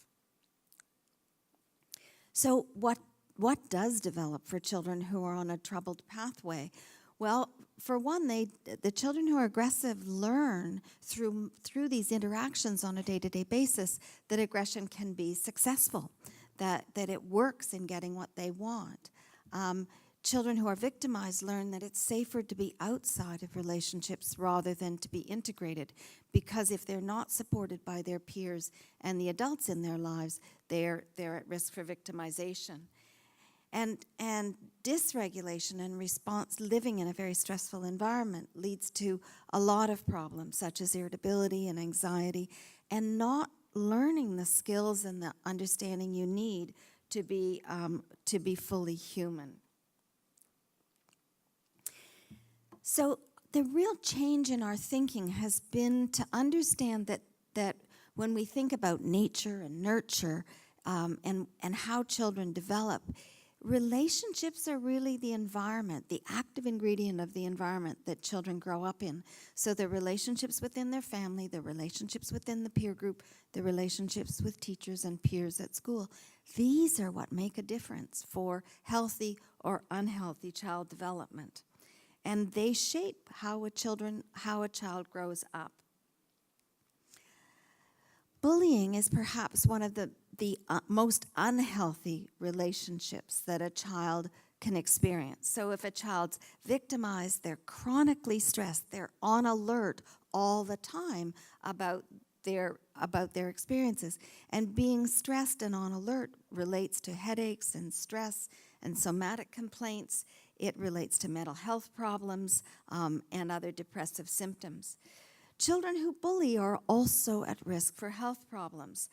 So what does develop for children who are on a troubled pathway? Well, for one, the children who are aggressive learn through these interactions on a day-to-day basis that aggression can be successful, that it works in getting what they want. Children who are victimized learn that it's safer to be outside of relationships rather than to be integrated, because if they're not supported by their peers and the adults in their lives, they're at risk for victimization. And dysregulation and response, living in a very stressful environment, leads to a lot of problems, such as irritability and anxiety, and not learning the skills and the understanding you need to be fully human. So the real change in our thinking has been to understand that when we think about nature and nurture and how children develop, relationships are really the environment, the active ingredient of the environment that children grow up in. So the relationships within their family, the relationships within the peer group, the relationships with teachers and peers at school, these are what make a difference for healthy or unhealthy child development. And they shape how a child grows up. Bullying is perhaps one of the most unhealthy relationships that a child can experience. So if a child's victimized, they're chronically stressed, they're on alert all the time about their experiences. And being stressed and on alert relates to headaches and stress and somatic complaints. It relates to mental health problems and other depressive symptoms. Children who bully are also at risk for health problems.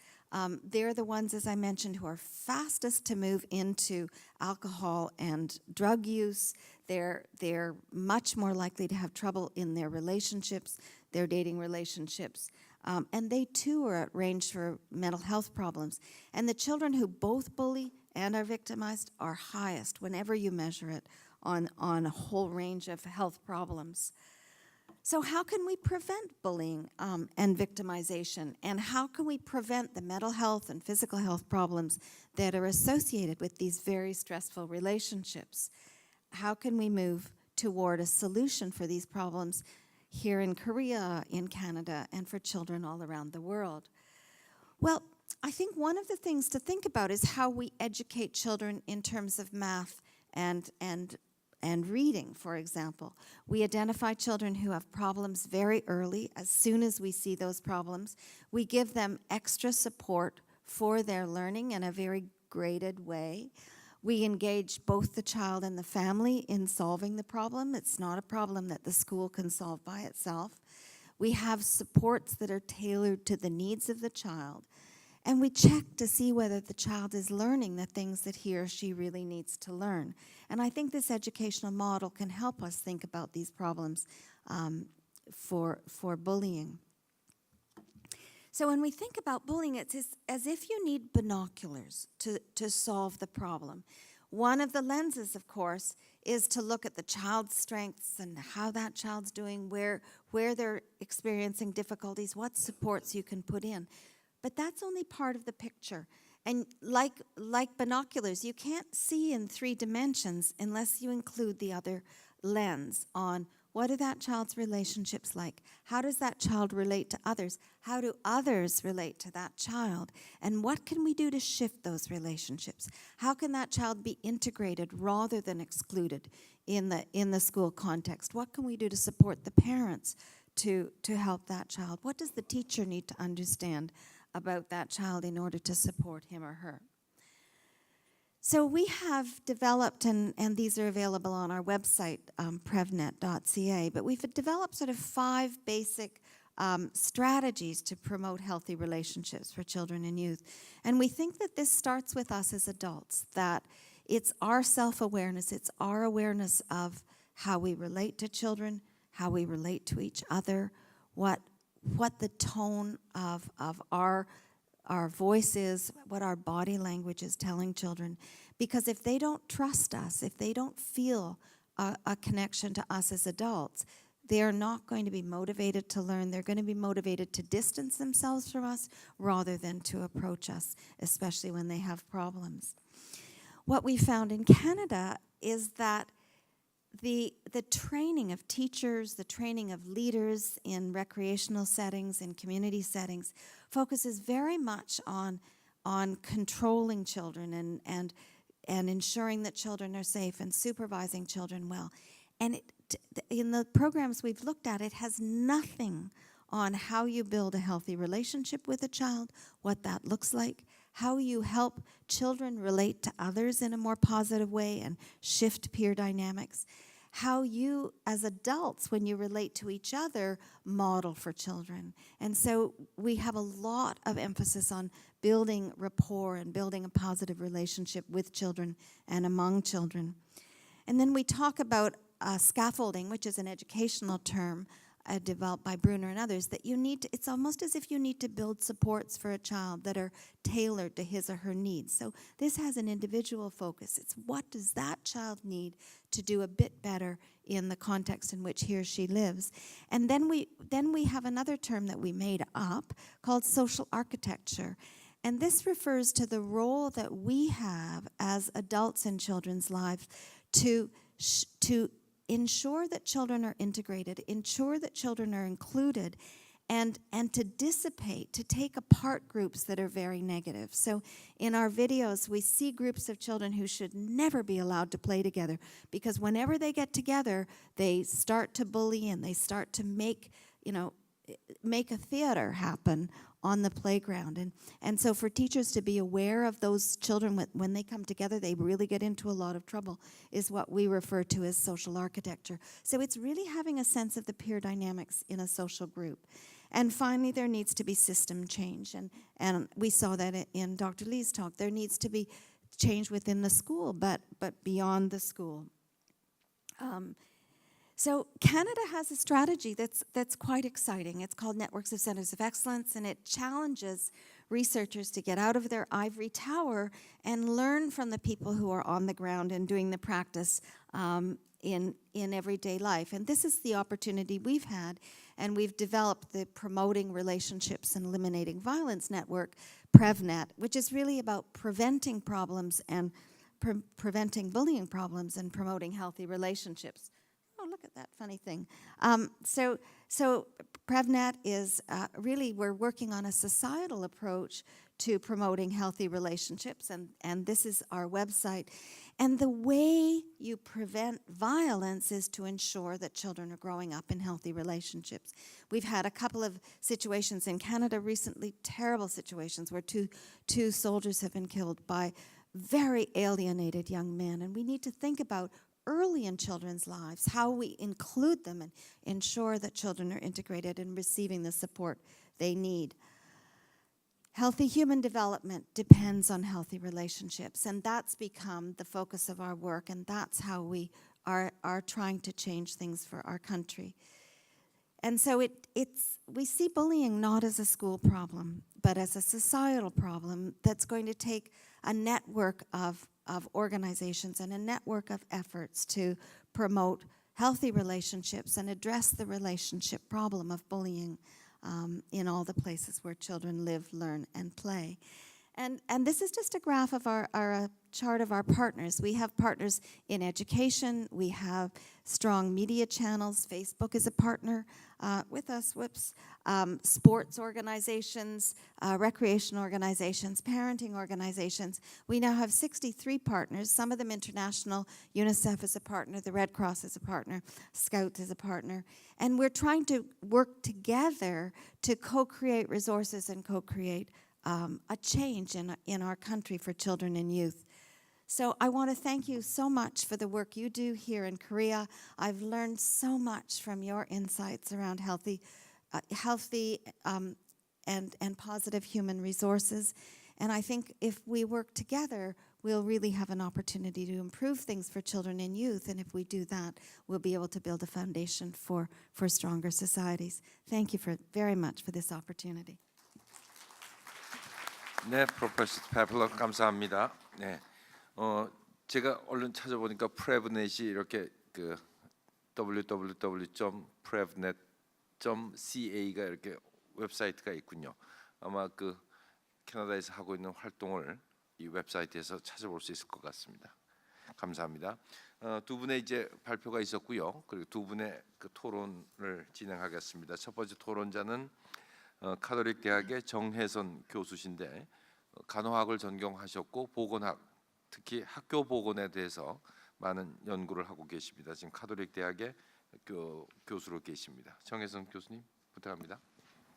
They're the ones, as I mentioned, who are fastest to move into alcohol and drug use. They're much more likely to have trouble in their relationships, their dating relationships. And they too are at range for mental health problems. And the children who both bully and are victimized are highest whenever you measure it on a whole range of health problems. So how can we prevent bullying and victimization? And how can we prevent the mental health and physical health problems that are associated with these very stressful relationships? How can we move toward a solution for these problems here in Korea, in Canada, and for children all around the world. Well, I think one of the things to think about is how we educate children in terms of math and reading, for example. We identify children who have problems very early. As soon as we see those problems, we give them extra support for their learning in a very graded way. We engage both the child and the family in solving the problem. It's not a problem that the school can solve by itself. We have supports that are tailored to the needs of the child. And we check to see whether the child is learning the things that he or she really needs to learn. And I think this educational model can help us think about these problems for bullying. So when we think about bullying, it's as if you need binoculars to solve the problem. One of the lenses, of course, is to look at the child's strengths and how that child's doing, where they're experiencing difficulties, what supports you can put in. But that's only part of the picture. And like binoculars, you can't see in 3 dimensions unless you include the other lens on what are that child's relationships like? How does that child relate to others? How do others relate to that child? And what can we do to shift those relationships? How can that child be integrated rather than excluded in the school context? What can we do to support the parents to help that child? What does the teacher need to understand about that child in order to support him or her? So we have developed, and these are available on our website, prevnet.ca, but we've developed sort of 5 basic strategies to promote healthy relationships for children and youth. And we think that this starts with us as adults, that it's our self-awareness, it's our awareness of how we relate to children, how we relate to each other, what the tone of our voice is, what our body language is telling children. Because if they don't trust us, if they don't feel a connection to us as adults, they are not going to be motivated to learn. They're going to be motivated to distance themselves from us rather than to approach us, especially when they have problems. What we found in Canada is that the training of teachers, the training of leaders in recreational settings, in community settings, focuses very much on controlling children and ensuring that children are safe and supervising children well. And in the programs we've looked at, it has nothing on how you build a healthy relationship with a child, what that looks like, how you help children relate to others in a more positive way and shift peer dynamics, how you, as adults, when you relate to each other, model for children. And so we have a lot of emphasis on building rapport and building a positive relationship with children and among children. And then we talk about scaffolding, which is an educational term developed by Bruner and others, that you need to, it's almost as if you need to build supports for a child that are tailored to his or her needs. So this has an individual focus. It's what does that child need to do a bit better in the context in which he or she lives. And then we have another term that we made up called social architecture. And this refers to the role that we have as adults in children's lives to ensure that children are integrated, ensure that children are included, and to dissipate, to take apart groups that are very negative. So in our videos, we see groups of children who should never be allowed to play together, because whenever they get together, they start to bully and they start to make a theater happen on the playground. And so for teachers to be aware of those children, when they come together, they really get into a lot of trouble, is what we refer to as social architecture. So it's really having a sense of the peer dynamics in a social group. And finally, there needs to be system change. And we saw that in Dr. Lee's talk. There needs to be change within the school, but beyond the school. So Canada has a strategy that's quite exciting. It's called Networks of Centers of Excellence, and it challenges researchers to get out of their ivory tower and learn from the people who are on the ground and doing the practice in everyday life. And this is the opportunity we've had, and we've developed the Promoting Relationships and Eliminating Violence Network, PrevNet, which is really about preventing problems and preventing bullying problems and promoting healthy relationships. Oh, look at that funny thing. So So PrevNet is really, we're working on a societal approach to promoting healthy relationships, and this is our website. And the way you prevent violence is to ensure that children are growing up in healthy relationships. We've had a couple of situations in Canada recently, terrible situations, where two soldiers have been killed by very alienated young men. And we need to think about early in children's lives how we include them and ensure that children are integrated and receiving the support they need. Healthy human development depends on healthy relationships, and that's become the focus of our work, and that's how we are trying to change things for our country. And so we see bullying not as a school problem, but as a societal problem that's going to take a network of organizations and a network of efforts to promote healthy relationships and address the relationship problem of bullying in all the places where children live, learn, and play. And this is just a graph of our chart of our partners. We have partners in education. We have strong media channels. Facebook is a partner with us. Sports organizations, recreation organizations, parenting organizations. We now have 63 partners, some of them international. UNICEF is a partner. The Red Cross is a partner. Scouts is a partner. And we're trying to work together to co-create resources and co-create a change in our country for children and youth. So I want to thank you so much for the work you do here in Korea. I've learned so much from your insights around healthy and positive human resources. And I think if we work together, we'll really have an opportunity to improve things for children and youth. And if we do that, we'll be able to build a foundation for stronger societies. Thank you very much for this opportunity. 네, 프로페서 페플러 감사합니다. 네, 제가 얼른 찾아보니까 프레브넷이 이렇게 그 www.prevnet.ca가 이렇게 웹사이트가 있군요. 아마 그 캐나다에서 하고 있는 활동을 이 웹사이트에서 찾아볼 수 있을 것 같습니다. 감사합니다. 두 분의 이제 발표가 있었고요. 그리고 두 분의 그 토론을 진행하겠습니다. 첫 번째 토론자는 카톨릭 대학의 정혜선 교수신데 간호학을 전공하셨고 보건학, 특히 학교 보건에 대해서 많은 연구를 하고 계십니다. 지금 카톨릭 대학의 교수로 계십니다. 정혜선 교수님 부탁합니다.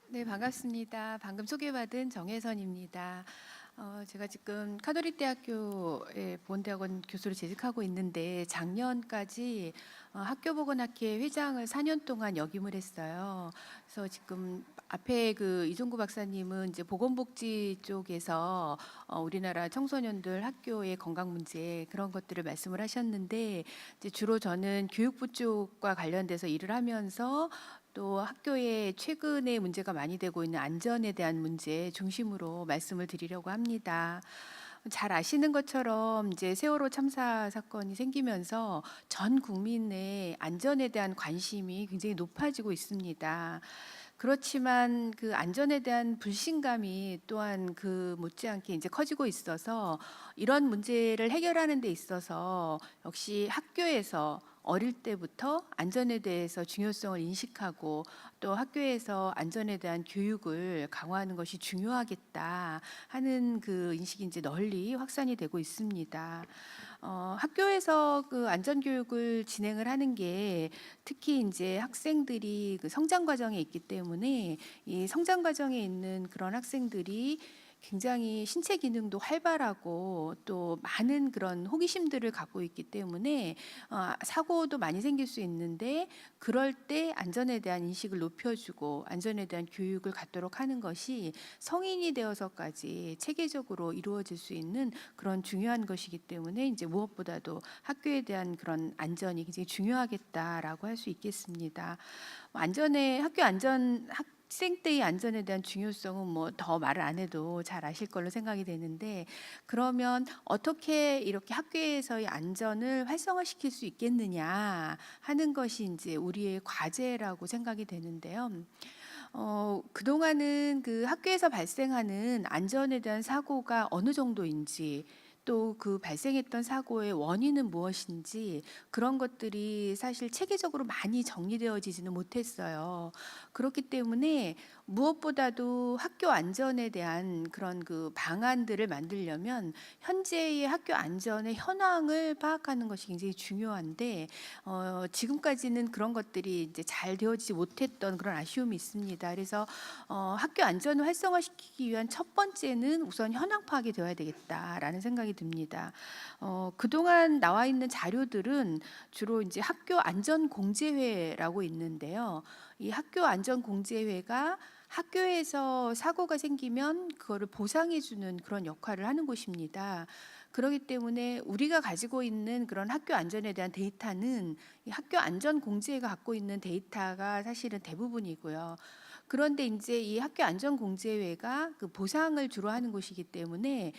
네, 반갑습니다. 방금 소개받은 정혜선입니다. 제가 지금 카톨릭 대학교의 보건대학원 교수로 재직하고 있는데 작년까지 학교보건학회 회장을 4년 동안 역임을 했어요. 그래서 지금 앞에 그 이종구 박사님은 이제 보건복지 쪽에서 우리나라 청소년들 학교의 건강 문제 그런 것들을 말씀을 하셨는데 이제 주로 저는 교육부 쪽과 관련돼서 일을 하면서 또 학교에 최근에 문제가 많이 되고 있는 안전에 대한 문제 중심으로 말씀을 드리려고 합니다. 잘 아시는 것처럼 이제 세월호 참사 사건이 생기면서 전 국민의 안전에 대한 관심이 굉장히 높아지고 있습니다. 그렇지만 그 안전에 대한 불신감이 또한 그 못지않게 이제 커지고 있어서 이런 문제를 해결하는 데 있어서 역시 학교에서 어릴 때부터 안전에 대해서 중요성을 인식하고 또 학교에서 안전에 대한 교육을 강화하는 것이 중요하겠다 하는 그 인식이 이제 널리 확산이 되고 있습니다. 학교에서 그 안전 교육을 진행을 하는 게 특히 이제 학생들이 그 성장 과정에 있기 때문에 이 성장 과정에 있는 그런 학생들이 굉장히 신체 기능도 활발하고 또 많은 그런 호기심들을 갖고 있기 때문에 사고도 많이 생길 수 있는데 그럴 때 안전에 대한 인식을 높여주고 안전에 대한 교육을 갖도록 하는 것이 성인이 되어서까지 체계적으로 이루어질 수 있는 그런 중요한 것이기 때문에 이제 무엇보다도 학교에 대한 그런 안전이 굉장히 중요하겠다라고 할 수 있겠습니다. 학교 안전 학생 때의 안전에 대한 중요성은 뭐 더 말을 안 해도 잘 아실 걸로 생각이 되는데 그러면 어떻게 이렇게 학교에서의 안전을 활성화시킬 수 있겠느냐 하는 것이 이제 우리의 과제라고 생각이 되는데요. 그동안은 그 학교에서 발생하는 안전에 대한 사고가 어느 정도인지 또 또 그 발생했던 사고의 원인은 무엇인지 그런 것들이 사실 체계적으로 많이 정리되어지지는 못했어요. 그렇기 때문에 무엇보다도 학교 안전에 대한 그런 그 방안들을 만들려면 현재의 학교 안전의 현황을 파악하는 것이 굉장히 중요한데 지금까지는 그런 것들이 이제 잘 되어지지 못했던 그런 아쉬움이 있습니다. 그래서 학교 안전을 활성화시키기 위한 첫 번째는 우선 현황 파악이 되어야 되겠다라는 생각이 듭니다. 그동안 나와 있는 자료들은 주로 이제 학교 안전 공제회라고 있는데요. 이 학교 안전 공제회가 학교에서 사고가 생기면 그거를 보상해 주는 그런 역할을 하는 곳입니다. 그렇기 때문에 우리가 가지고 있는 그런 학교 안전에 대한 데이터는 이 학교 안전 공제회가 갖고 있는 데이터가 사실은 대부분이고요. 그런데 이제 이 학교 안전 공제회가 그 보상을 주로 하는 곳이기 때문에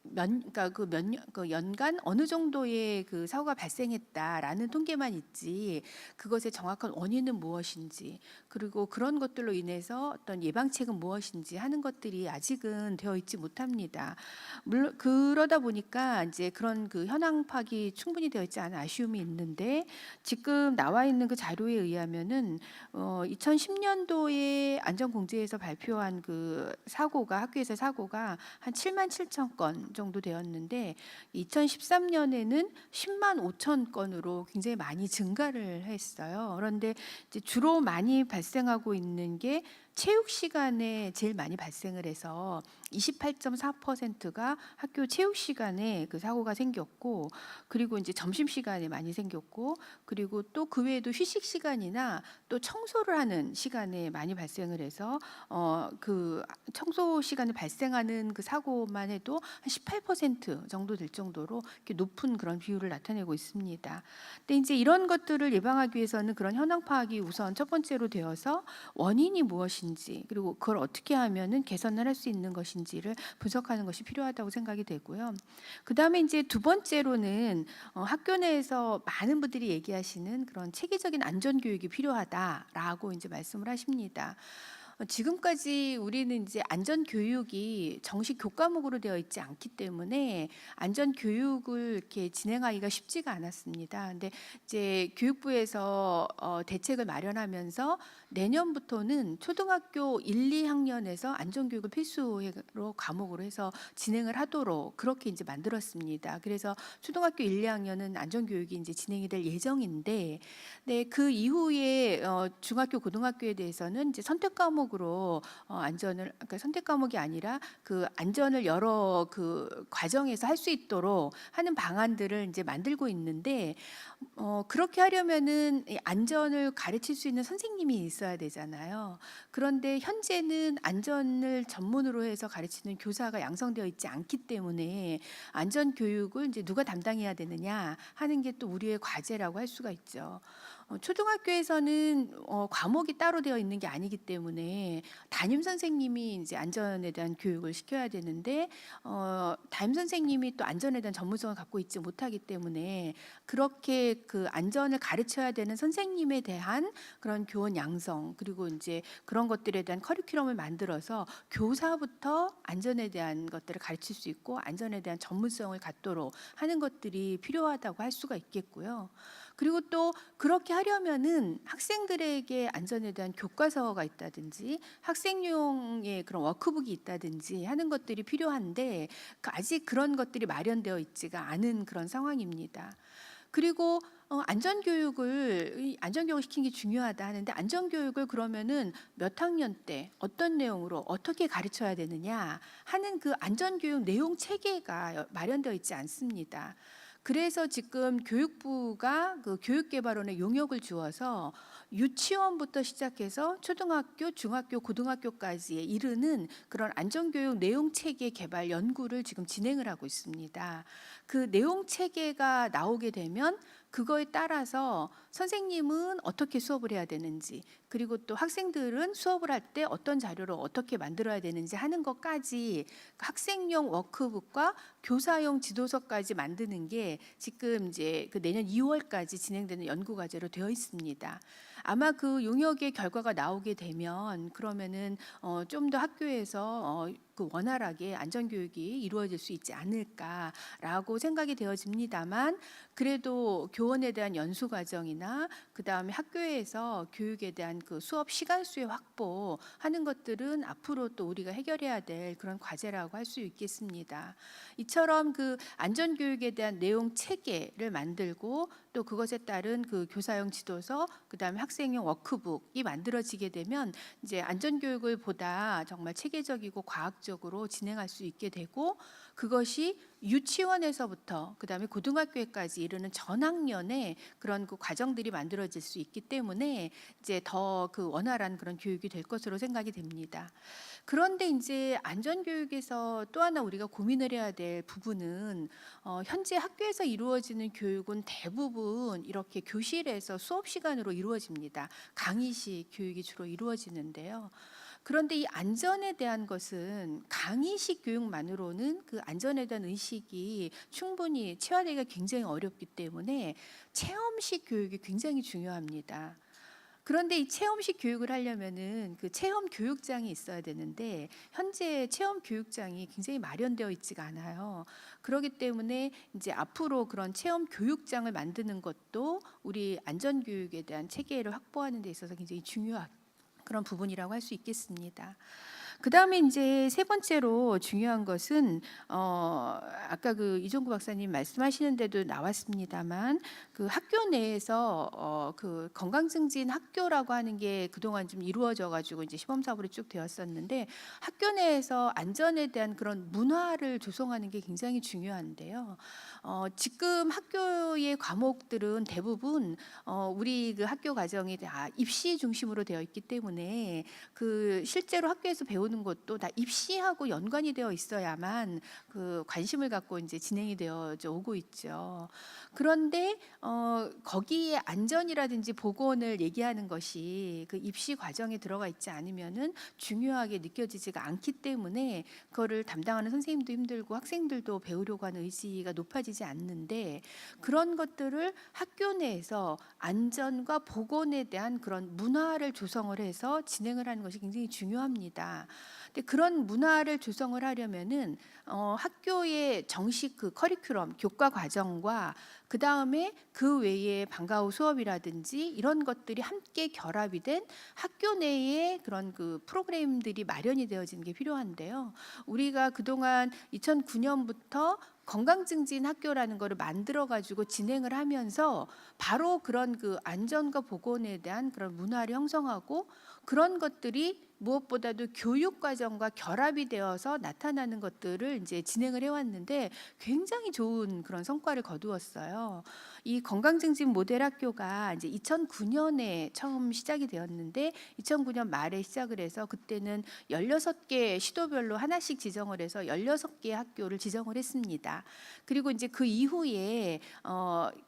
그러니까 그 연간 어느 정도의 그 사고가 발생했다라는 통계만 있지 그것의 정확한 원인은 무엇인지 그리고 그런 것들로 인해서 어떤 예방책은 무엇인지 하는 것들이 아직은 되어 있지 못합니다. 물론 그러다 보니까 이제 그런 그 현황 파악이 충분히 되어 있지 않은 아쉬움이 있는데 지금 나와 있는 그 자료에 의하면은 2010년도에 안전공제에서 발표한 그 사고가 학교에서 사고가 한 7만 7천 건 정도 되었는데 2013년에는 10만 5천 건으로 굉장히 많이 증가를 했어요. 그런데 이제 주로 많이 발생하고 있는 게 체육 시간에 제일 많이 발생을 해서 28.4%가 학교 체육 시간에 그 사고가 생겼고 그리고 이제 점심 시간에 많이 생겼고 그리고 또 그 외에도 휴식 시간이나 또 청소를 하는 시간에 많이 발생을 해서 그 청소 시간에 발생하는 그 사고만 해도 한 18% 정도 될 정도로 이렇게 높은 그런 비율을 나타내고 있습니다. 근데 이제 이런 것들을 예방하기 위해서는 그런 현황 파악이 우선 첫 번째로 되어서 원인이 무엇인지 그리고 그걸 어떻게 하면은 개선을 할 수 있는 것인지를 분석하는 것이 필요하다고 생각이 되고요. 그다음에 이제 두 번째로는 학교 내에서 많은 분들이 얘기하시는 그런 체계적인 안전 교육이 필요하다라고 이제 말씀을 하십니다. 지금까지 우리는 이제 안전 교육이 정식 교과목으로 되어 있지 않기 때문에 안전 교육을 이렇게 진행하기가 쉽지가 않았습니다. 근데 이제 교육부에서 대책을 마련하면서 내년부터는 초등학교 1, 2학년에서 안전 교육을 필수로 과목으로 해서 진행을 하도록 그렇게 이제 만들었습니다. 그래서 초등학교 1, 2학년은 안전 교육이 이제 진행이 될 예정인데, 네, 그 이후에 중학교, 고등학교에 대해서는 이제 선택 과목으로 안전을 그러니까 선택 과목이 아니라 그 안전을 여러 그 과정에서 할 수 있도록 하는 방안들을 이제 만들고 있는데 그렇게 하려면은 이 안전을 가르칠 수 있는 선생님이 있어야 되잖아요. 그런데 현재는 안전을 전문으로 해서 가르치는 교사가 양성되어 있지 않기 때문에 안전 교육을 이제 누가 담당해야 되느냐 하는 게 또 우리의 과제라고 할 수가 있죠. 초등학교에서는 과목이 따로 되어 있는 게 아니기 때문에 담임 선생님이 이제 안전에 대한 교육을 시켜야 되는데 담임 선생님이 또 안전에 대한 전문성을 갖고 있지 못하기 때문에 그렇게 그 안전을 가르쳐야 되는 선생님에 대한 그런 교원 양성 그리고 이제 그런 것들에 대한 커리큘럼을 만들어서 교사부터 안전에 대한 것들을 가르칠 수 있고 안전에 대한 전문성을 갖도록 하는 것들이 필요하다고 할 수가 있겠고요. 그리고 또 그렇게 하려면은 학생들에게 안전에 대한 교과서가 있다든지 학생용의 그런 워크북이 있다든지 하는 것들이 필요한데 아직 그런 것들이 마련되어 있지가 않은 그런 상황입니다. 그리고 안전교육을 시키는 게 중요하다 하는데 안전교육을 그러면은 몇 학년 때 어떤 내용으로 어떻게 가르쳐야 되느냐 하는 그 안전교육 내용 체계가 마련되어 있지 않습니다. 그래서 지금 교육부가 그 교육개발원에 용역을 주어서 유치원부터 시작해서 초등학교, 중학교, 고등학교까지에 이르는 그런 안전교육 내용체계 개발 연구를 지금 진행을 하고 있습니다. 그 내용체계가 나오게 되면 그거에 따라서 선생님은 어떻게 수업을 해야 되는지 그리고 또 학생들은 수업을 할 때 어떤 자료를 어떻게 만들어야 되는지 하는 것까지 학생용 워크북과 교사용 지도서까지 만드는 게 지금 이제 그 내년 2월까지 진행되는 연구 과제로 되어 있습니다. 아마 그 용역의 결과가 나오게 되면 그러면은 좀 더 학교에서 그 원활하게 안전 교육이 이루어질 수 있지 않을까라고 생각이 되어집니다만, 그래도 교원에 대한 연수 과정이나 그다음에 학교에서 교육에 대한 그 수업 시간 수의 확보하는 것들은 앞으로 또 우리가 해결해야 될 그런 과제라고 할 수 있겠습니다. 이처럼 그 안전 교육에 대한 내용 체계를 만들고 또 그것에 따른 그 교사용 지도서, 그다음에 학생용 워크북이 만들어지게 되면 이제 안전 교육을 보다 정말 체계적이고 과학적으로 진행할 수 있게 되고, 그것이 유치원에서부터 그다음에 고등학교에까지 이르는 전학년에 그런 그 과정들이 만들어질 수 있기 때문에 이제 더 그 원활한 그런 교육이 될 것으로 생각이 됩니다. 그런데 이제 안전 교육에서 또 하나 우리가 고민을 해야 될 부분은 현재 학교에서 이루어지는 교육은 대부분 이렇게 교실에서 수업 시간으로 이루어집니다. 강의식 교육이 주로 이루어지는데요. 그런데 이 안전에 대한 것은 강의식 교육만으로는 그 안전에 대한 의식이 충분히 체화되기가 굉장히 어렵기 때문에 체험식 교육이 굉장히 중요합니다. 그런데 이 체험식 교육을 하려면은 그 체험 교육장이 있어야 되는데 현재 체험 교육장이 굉장히 마련되어 있지가 않아요. 그렇기 때문에 이제 앞으로 그런 체험 교육장을 만드는 것도 우리 안전 교육에 대한 체계를 확보하는 데 있어서 굉장히 중요한 그런 부분이라고 할 수 있겠습니다. 그다음에 이제 세 번째로 중요한 것은 아까 그 이종구 박사님 말씀하시는데도 나왔습니다만, 그 학교 내에서 그 건강 증진 학교라고 하는 게 그동안 좀 이루어져 가지고 이제 시범 사업으로 쭉 되었었는데, 학교 내에서 안전에 대한 그런 문화를 조성하는 게 굉장히 중요한데요. 지금 학교의 과목들은 대부분 우리 그 학교 과정이 다 입시 중심으로 되어 있기 때문에 그 실제로 학교에서 배우는 것도 다 입시하고 연관이 되어 있어야만 그 관심을 갖고 이제 진행이 되어져 오고 있죠. 그런데 거기에 안전이라든지 보건을 얘기하는 것이 그 입시 과정에 들어가 있지 않으면은 중요하게 느껴지지가 않기 때문에 그거를 담당하는 선생님도 힘들고 학생들도 배우려고 하는 의지가 높아지지 않는데, 그런 것들을 학교 내에서 안전과 보건에 대한 그런 문화를 조성을 해서 진행을 하는 것이 굉장히 중요합니다. 근데 그런 문화를 조성을 하려면은 학교의 정식 그 커리큘럼 교과 과정과 그 다음에 그 외에 방과 후 수업이라든지 이런 것들이 함께 결합이 된 학교 내에 그런 그 프로그램들이 마련이 되어지는 게 필요한데요. 우리가 그동안 2009년부터 건강증진 학교라는 거를 만들어 가지고 진행을 하면서 바로 그런 그 안전과 보건에 대한 그런 문화를 형성하고, 그런 것들이 무엇보다도 교육 과정과 결합이 되어서 나타나는 것들을 이제 진행을 해왔는데 굉장히 좋은 그런 성과를 거두었어요. 이 건강증진 모델 학교가 이제 2009년에 처음 시작이 되었는데 2009년 말에 시작을 해서 그때는 16개 시도별로 하나씩 지정을 해서 16개 학교를 지정을 했습니다. 그리고 이제 그 이후에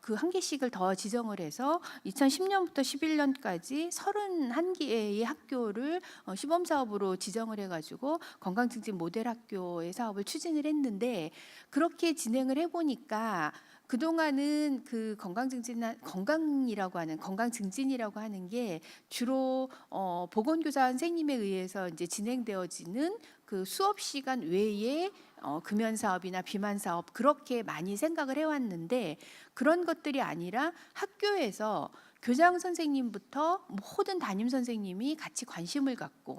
그 한 개씩을 더 지정을 해서 2010년부터 11년까지 31개의 학교를 시범 사업으로 지정을 해가지고 건강증진 모델 학교의 사업을 추진을 했는데, 그렇게 진행을 해보니까 그동안은 그 건강이라고 하는 건강증진이라고 하는 게 주로 보건교사 선생님에 의해서 이제 진행되어지는 그 수업 시간 외에 금연 사업이나 비만 사업 그렇게 많이 생각을 해왔는데, 그런 것들이 아니라 학교에서 교장 선생님부터 모든 담임 선생님이 같이 관심을 갖고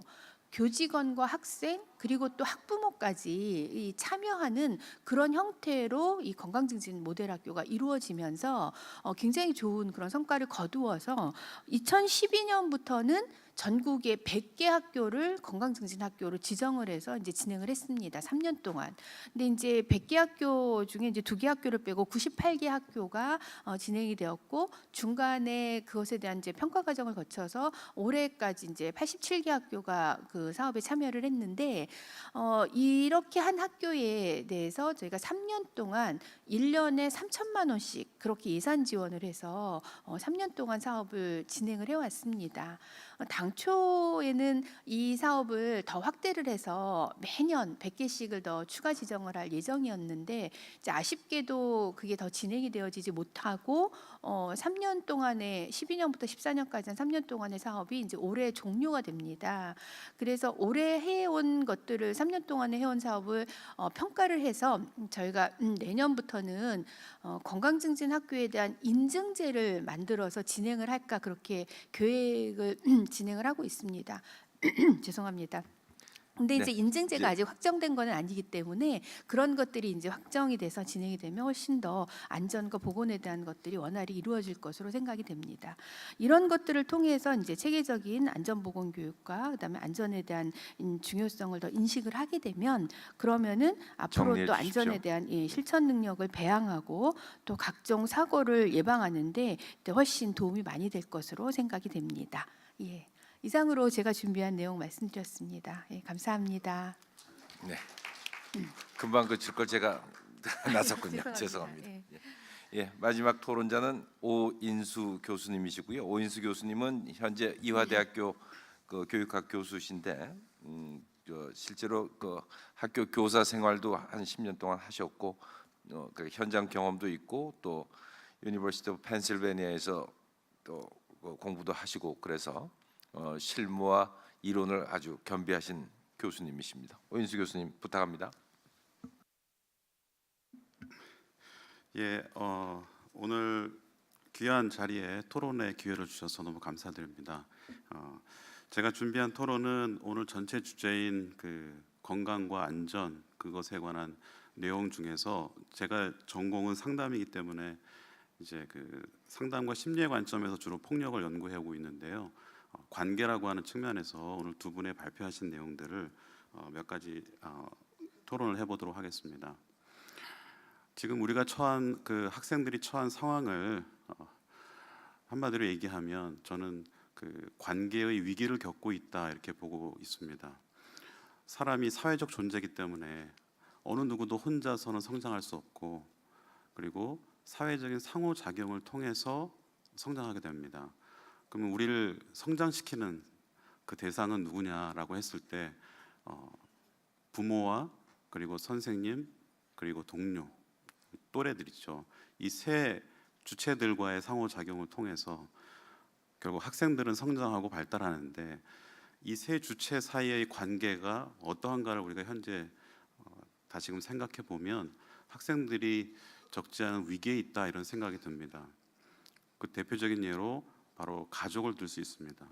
교직원과 학생 그리고 또 학부모까지 참여하는 그런 형태로 이 건강증진 모델 학교가 이루어지면서 굉장히 좋은 그런 성과를 거두어서 2012년부터는 전국의 100개 학교를 건강증진 학교로 지정을 해서 이제 진행을 했습니다. 3년 동안. 근데 이제 100개 학교 중에 이제 2개 학교를 빼고 98개 학교가 진행이 되었고, 중간에 그것에 대한 이제 평가 과정을 거쳐서 올해까지 이제 87개 학교가 그 사업에 참여를 했는데, 이렇게 한 학교에 대해서 저희가 3년 동안 1년에 3천만 원씩 그렇게 예산 지원을 해서 3년 동안 사업을 진행을 해왔습니다. 당초에는 이 사업을 더 확대를 해서 매년 100개씩을 더 추가 지정을 할 예정이었는데 이제 아쉽게도 그게 더 진행이 되어지지 못하고 3년 동안에 12년부터 14년까지 한 3년 동안의 사업이 이제 올해 종료가 됩니다. 그래서 올해 해온 것들을 3년 동안에 해온 사업을 평가를 해서 저희가 내년부터는 건강증진 학교에 대한 인증제를 만들어서 진행을 할까 그렇게 계획을 진행을 하고 있습니다. 죄송합니다. 근데 네, 이제 인증제가 이제- 아직 확정된 건 아니기 때문에 그런 것들이 이제 확정이 돼서 진행이 되면 훨씬 더 안전과 보건에 대한 것들이 원활히 이루어질 것으로 생각이 됩니다. 이런 것들을 통해서 이제 체계적인 안전보건 교육과 그다음에 안전에 대한 중요성을 더 인식을 하게 되면 그러면은 앞으로 정리해 또 주십시오. 안전에 대한 실천 능력을 배양하고 또 각종 사고를 예방하는데 훨씬 도움이 많이 될 것으로 생각이 됩니다. 예. 이상으로 제가 준비한 내용 말씀드렸습니다. 예, 감사합니다. 네. 금방 그칠 걸 제가 나섰군요. 죄송합니다. 예. 예, 마지막 토론자는 오인수 교수님이시고요. 오인수 교수님은 현재 이화대학교 그 교육학 교수신데 실제로 그 학교 교사 생활도 한 10년 동안 하셨고 그 현장 경험도 있고 또 유니버시티 오브 펜실베니아에서 또 공부도 하시고 그래서 실무와 이론을 아주 겸비하신 교수님이십니다. 오인수 교수님 부탁합니다. 예, 오늘 귀한 자리에 토론의 기회를 주셔서 너무 감사드립니다. 제가 준비한 토론은 오늘 전체 주제인 그 건강과 안전 그것에 관한 내용 중에서 제가 전공은 상담이기 때문에 이제 그 상담과 심리의 관점에서 주로 폭력을 연구해 오고 있는데요. 관계라고 하는 측면에서 오늘 두 분의 발표하신 내용들을 몇 가지 토론을 해보도록 하겠습니다. 지금 우리가 처한 그 학생들이 처한 상황을 한마디로 얘기하면 저는 그 관계의 위기를 겪고 있다 이렇게 보고 있습니다. 사람이 사회적 존재이기 때문에 어느 누구도 혼자서는 성장할 수 없고 그리고 사회적인 상호작용을 통해서 성장하게 됩니다. 그러면 우리를 성장시키는 그 대상은 누구냐라고 했을 때 부모와 그리고 선생님 그리고 동료 또래들이죠. 이 세 주체들과의 상호작용을 통해서 결국 학생들은 성장하고 발달하는데 이 세 주체 사이의 관계가 어떠한가를 우리가 현재 다시금 생각해 보면 학생들이 적지 않은 위기에 있다 이런 생각이 듭니다. 그 대표적인 예로 바로 가족을 들 수 있습니다.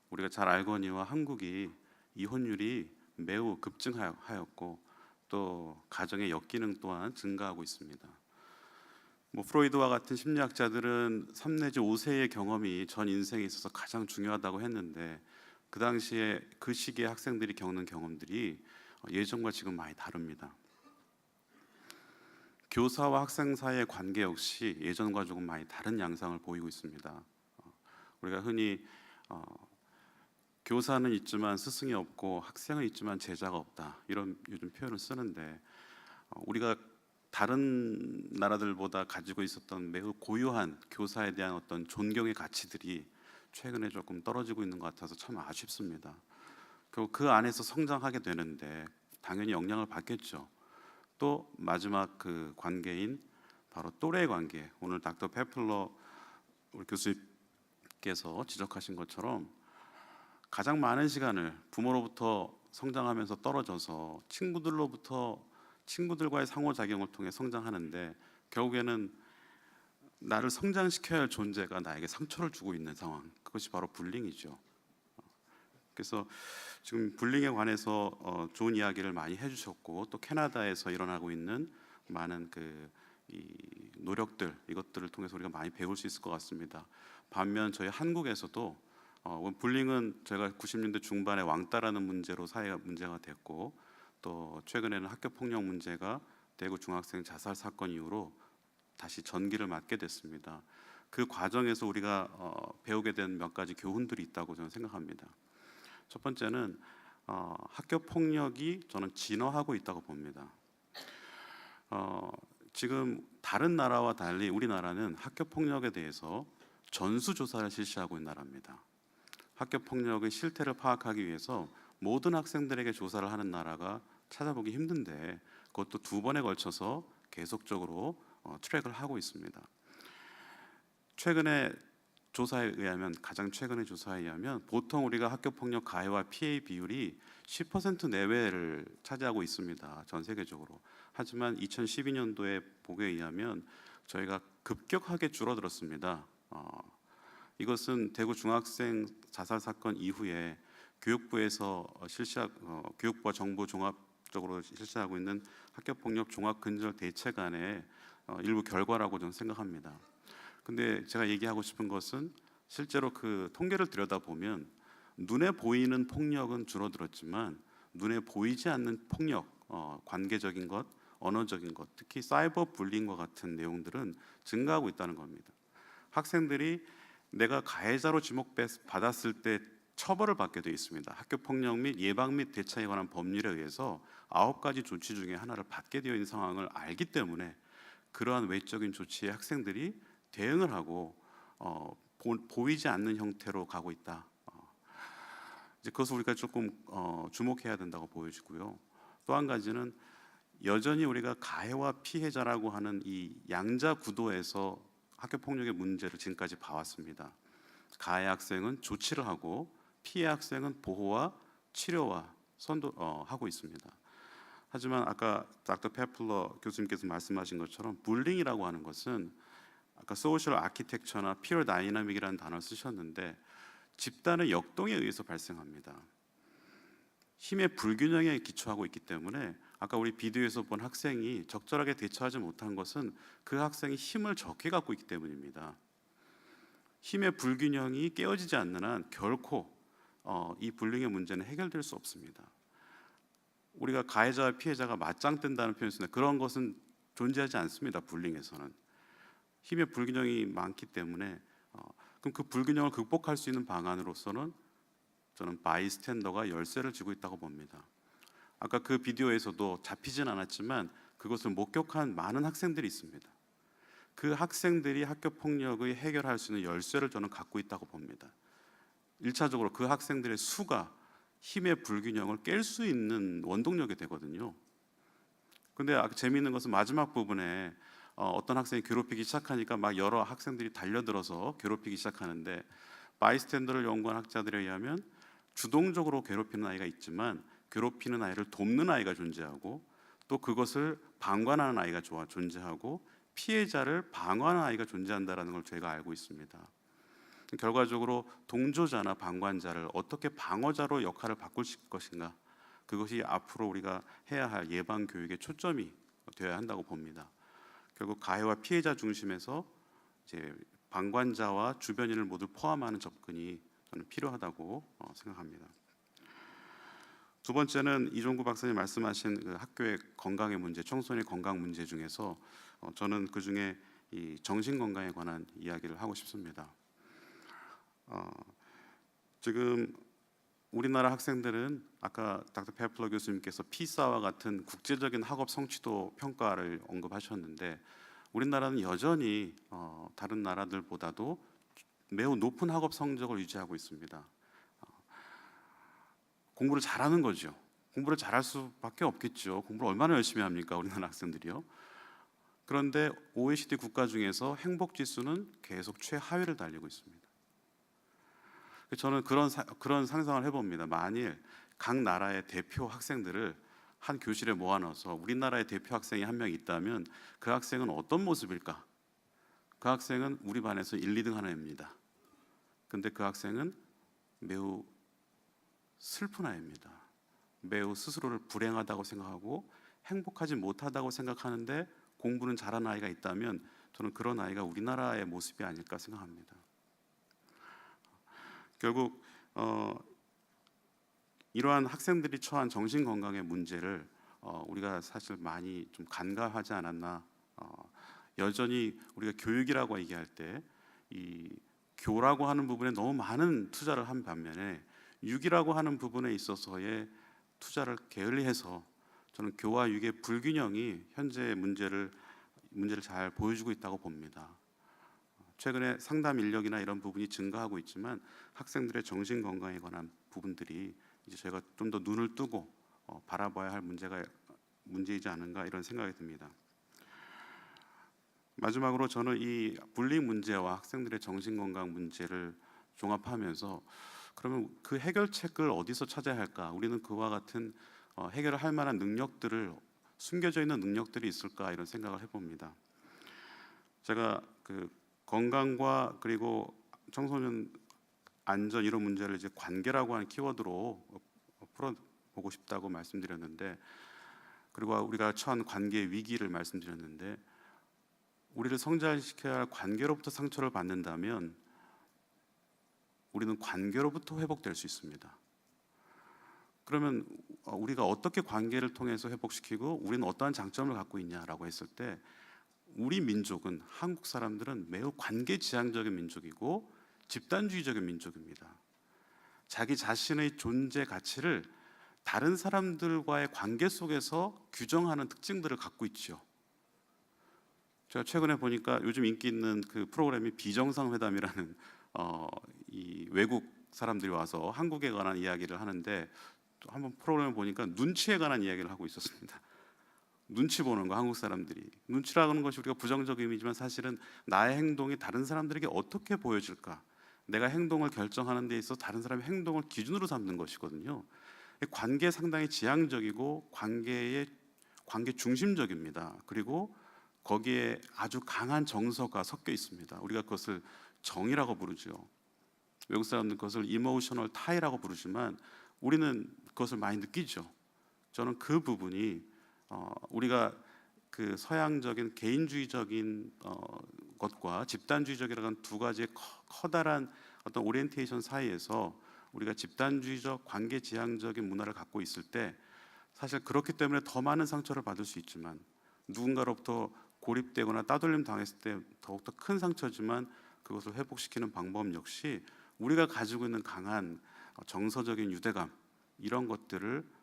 우리가 잘 알거니와 한국이 이혼율이 매우 급증하였고 또 가정의 역기능 또한 증가하고 있습니다. 프로이드와 같은 심리학자들은 3 내지 5세의 경험이 전 인생에 있어서 가장 중요하다고 했는데 그 당시에 그 시기에 학생들이 겪는 경험들이 예전과 지금 많이 다릅니다. 교사와 학생 사이의 관계 역시 예전과 조금 많이 다른 양상을 보이고 있습니다. 우리가 흔히 교사는 있지만 스승이 없고 학생은 있지만 제자가 없다 이런 요즘 표현을 쓰는데 우리가 다른 나라들보다 가지고 있었던 매우 고유한 교사에 대한 어떤 존경의 가치들이 최근에 조금 떨어지고 있는 것 같아서 참 아쉽습니다. 결국 그 안에서 성장하게 되는데 당연히 영향을 받겠죠. 또 마지막 그 관계인 바로 또래 관계, 오늘 닥터 페플러 우리 교수님께서 지적하신 것처럼 가장 많은 시간을 부모로부터 성장하면서 떨어져서 친구들과의 상호작용을 통해 성장하는데 결국에는 나를 성장시켜야 할 존재가 나에게 상처를 주고 있는 상황, 그것이 바로 불링이죠. 그래서 지금 불링에 관해서 좋은 이야기를 많이 해주셨고 또 캐나다에서 일어나고 있는 많은 이 노력들 이것들을 통해서 우리가 많이 배울 수 있을 것 같습니다. 반면 저희 한국에서도 불링은 제가 90년대 중반에 왕따라는 문제로 사회가 문제가 됐고 또 최근에는 학교 폭력 문제가 대구 중학생 자살 사건 이후로 다시 전기를 맞게 됐습니다. 그 과정에서 우리가 배우게 된 몇 가지 교훈들이 있다고 저는 생각합니다. 첫 번째는 학교 폭력이 저는 진화하고 있다고 봅니다. 지금 다른 나라와 달리 우리나라는 학교 폭력에 대해서 전수조사를 실시하고 있는 나라입니다. 학교 폭력의 실태를 파악하기 위해서 모든 학생들에게 조사를 하는 나라가 찾아보기 힘든데 그것도 2번에 걸쳐서 계속적으로 트랙을 하고 있습니다. 최근에 조사에 의하면 가장 최근의 조사에 의하면 보통 우리가 학교 폭력 가해와 피해 비율이 10% 내외를 차지하고 있습니다. 전 세계적으로. 하지만 2012년도에 보고에 의하면 저희가 급격하게 줄어들었습니다. 이것은 대구 중학생 자살 사건 이후에 교육부에서 교육부와 정부 종합적으로 실시하고 있는 학교 폭력 종합 근절 대책안의 일부 결과라고 저는 생각합니다. 근데 제가 얘기하고 싶은 것은 실제로 그 통계를 들여다보면 눈에 보이는 폭력은 줄어들었지만 눈에 보이지 않는 폭력, 관계적인 것, 언어적인 것, 특히 사이버 불링과 같은 내용들은 증가하고 있다는 겁니다. 학생들이 내가 가해자로 지목받았을 때 처벌을 받게 되어 있습니다. 학교 폭력 및 예방 및 대처에 관한 법률에 의해서 9가지 조치 중에 하나를 받게 되어 있는 상황을 알기 때문에 그러한 외적인 조치에 학생들이 대응을 하고 보이지 않는 형태로 가고 있다. 이제 그것을 우리가 조금 주목해야 된다고 보여지고요. 또 한 가지는 여전히 우리가 가해와 피해자라고 하는 이 양자 구도에서 학교 폭력의 문제를 지금까지 봐왔습니다. 가해 학생은 조치를 하고 피해 학생은 보호와 치료와 하고 있습니다. 하지만 아까 닥터 페플러 교수님께서 말씀하신 것처럼 불링이라고 하는 것은 아까 소셜 아키텍처나 피어 다이나믹이라는 단어를 쓰셨는데 집단의 역동에 의해서 발생합니다. 힘의 불균형에 기초하고 있기 때문에 아까 우리 비디오에서 본 학생이 적절하게 대처하지 못한 것은 그 학생이 힘을 적게 갖고 있기 때문입니다. 힘의 불균형이 깨어지지 않는 한 결코 이 불링의 문제는 해결될 수 없습니다. 우리가 가해자와 피해자가 맞짱 뜬다는 표현을 쓰는데 그런 것은 존재하지 않습니다. 불링에서는 힘의 불균형이 많기 때문에 그럼 그 불균형을 극복할 수 있는 방안으로서는 저는 바이스탠더가 열쇠를 쥐고 있다고 봅니다. 아까 그 비디오에서도 잡히진 않았지만 그것을 목격한 많은 학생들이 있습니다. 그 학생들이 학교 폭력을 해결할 수 있는 열쇠를 저는 갖고 있다고 봅니다. 1차적으로 그 학생들의 수가 힘의 불균형을 깰 수 있는 원동력이 되거든요. 근데 재미있는 것은 마지막 부분에 어떤 학생이 괴롭히기 시작하니까 막 여러 학생들이 달려들어서 괴롭히기 시작하는데 바이스탠더를 연구한 학자들에 의하면 주동적으로 괴롭히는 아이가 있지만 괴롭히는 아이를 돕는 아이가 존재하고 또 그것을 방관하는 아이가 존재하고 피해자를 방어하는 아이가 존재한다는 걸 저희가 알고 있습니다. 결과적으로 동조자나 방관자를 어떻게 방어자로 역할을 바꿀 것인가, 그것이 앞으로 우리가 해야 할 예방 교육의 초점이 되어야 한다고 봅니다. 결국 가해와 피해자 중심에서 이제 방관자와 주변인을 모두 포함하는 접근이 저는 필요하다고 생각합니다. 두 번째는 이종구 박사님 말씀하신 그 학교의 건강의 문제, 청소년의 건강 문제 중에서 저는 그 중에 이 정신 건강에 관한 이야기를 하고 싶습니다. 지금 우리나라 학생들은 아까 닥터 페플러 교수님께서 피사와 같은 국제적인 학업 성취도 평가를 언급하셨는데 우리나라는 여전히 다른 나라들보다도 매우 높은 학업 성적을 유지하고 있습니다. 공부를 잘하는 거죠. 공부를 잘할 수밖에 없겠죠. 공부를 얼마나 열심히 합니까, 우리나라 학생들이요. 그런데 OECD 국가 중에서 행복 지수는 계속 최하위를 달리고 있습니다. 저는 그런 상상을 해봅니다. 만일 각 나라의 대표 학생들을 한 교실에 모아넣어서 우리나라의 대표 학생이 한 명 있다면 그 학생은 어떤 모습일까? 그 학생은 우리 반에서 1, 2등 하는 애입니다. 근데 그 학생은 매우 슬픈 아이입니다. 매우 스스로를 불행하다고 생각하고 행복하지 못하다고 생각하는데 공부는 잘하는 아이가 있다면 저는 그런 아이가 우리나라의 모습이 아닐까 생각합니다. 결국 이러한 학생들이 처한 정신 건강의 문제를 우리가 사실 많이 좀 간과하지 않았나. 여전히 우리가 교육이라고 얘기할 때 이 교라고 하는 부분에 너무 많은 투자를 한 반면에 육이라고 하는 부분에 있어서의 투자를 게을리해서 저는 교와 육의 불균형이 현재 문제를 잘 보여주고 있다고 봅니다. 최근에 상담 인력이나 이런 부분이 증가하고 있지만 학생들의 정신 건강에 관한 부분들이 이제 저희가 좀 더 눈을 뜨고 바라봐야 할 문제이지 않은가 이런 생각이 듭니다. 마지막으로 저는 이 불링 문제와 학생들의 정신 건강 문제를 종합하면서 그러면 그 해결책을 어디서 찾아야 할까? 우리는 그와 같은 해결을 할 만한 능력들을 숨겨져 있는 능력들이 있을까 이런 생각을 해봅니다. 제가 그 건강과 그리고 청소년 안전 이런 문제를 이제 관계라고 하는 키워드로 풀어보고 싶다고 말씀드렸는데, 그리고 우리가 처한 관계 위기를 말씀드렸는데, 우리를 성장시켜야 할 관계로부터 상처를 받는다면 우리는 관계로부터 회복될 수 있습니다. 그러면 우리가 어떻게 관계를 통해서 회복시키고 우리는 어떠한 장점을 갖고 있냐라고 했을 때, 우리 민족은, 한국 사람들은 매우 관계지향적인 민족이고 집단주의적인 민족입니다. 자기 자신의 존재 가치를 다른 사람들과의 관계 속에서 규정하는 특징들을 갖고 있죠. 제가 최근에 보니까 요즘 인기 있는 그 프로그램이 비정상회담이라는 이 외국 사람들이 와서 한국에 관한 이야기를 하는데, 또 한번 프로그램을 보니까 눈치에 관한 이야기를 하고 있었습니다. 눈치 보는 거, 한국 사람들이. 눈치라고 하는 것이 우리가 부정적 의미지만 사실은 나의 행동이 다른 사람들에게 어떻게 보여질까, 내가 행동을 결정하는 데 있어서 다른 사람의 행동을 기준으로 삼는 것이거든요. 관계에 상당히 지향적이고 관계 중심적입니다. 그리고 거기에 아주 강한 정서가 섞여 있습니다. 우리가 그것을 정이라고 부르죠. 외국 사람들은 그것을 이모셔널 타이라고 부르지만 우리는 그것을 많이 느끼죠. 저는 그 부분이 우리가 그 서양적인 개인주의적인 것과 집단주의적이라는 하는 두 가지의 커다란 어떤 오리엔테이션 사이에서 우리가 집단주의적 관계지향적인 문화를 갖고 있을 때, 사실 그렇기 때문에 더 많은 상처를 받을 수 있지만, 누군가로부터 고립되거나 따돌림 당했을 때 더욱더 큰 상처지만 그것을 회복시키는 방법 역시 우리가 가지고 있는 강한 정서적인 유대감, 이런 것들을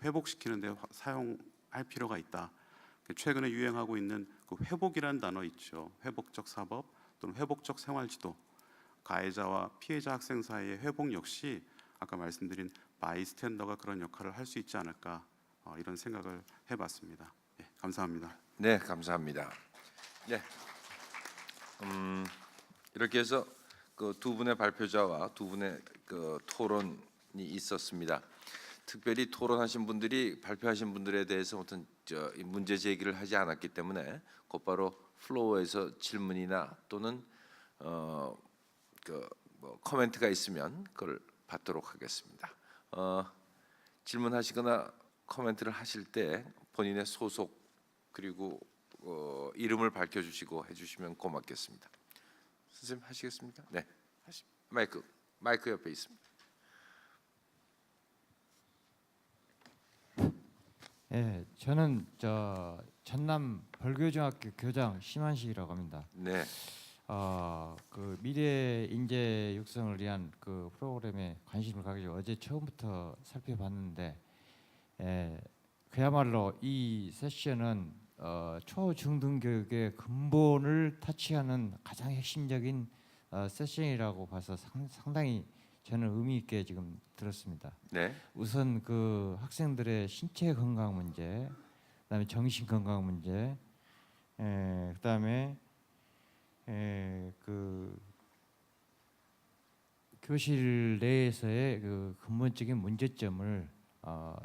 회복시키는 데 사용할 필요가 있다. 최근에 유행하고 있는 그 회복이라는 단어 있죠. 회복적 사법 또는 회복적 생활지도. 가해자와 피해자 학생 사이의 회복 역시 아까 말씀드린 바이스탠더가 그런 역할을 할 수 있지 않을까, 이런 생각을 해봤습니다. 네, 감사합니다. 네, 감사합니다. 네, 이렇게 해서 그 두 분의 발표자와 두 분의 그 토론이 있었습니다. 특별히 토론하신 분들이 발표하신 분들에 대해서 어떤 문제 제기를 하지 않았기 때문에 곧바로 플로어에서 질문이나 또는 뭐 코멘트가 있으면 그걸 받도록 하겠습니다. 질문하시거나 코멘트를 하실 때 본인의 소속 그리고 이름을 밝혀주시고 해주시면 고맙겠습니다. 선생님 하시겠습니까? 네, 마이크 옆에 있습니다. 예, 저는 전남 벌교중학교 교장 심한식이라고 합니다. 네, 그 미래 인재 육성을 위한 그 프로그램에 관심을 가지고 어제 처음부터 살펴봤는데, 그야말로 이 세션은 초중등 교육의 근본을 터치하는 가장 핵심적인 세션이라고 봐서 상당히 저는 의미 있게 지금 들었습니다. 네, 우선 그 학생들의 신체 건강 문제, 그다음에 정신 건강 문제, 그다음에 그 교실 내에서의 그 근본적인 문제점을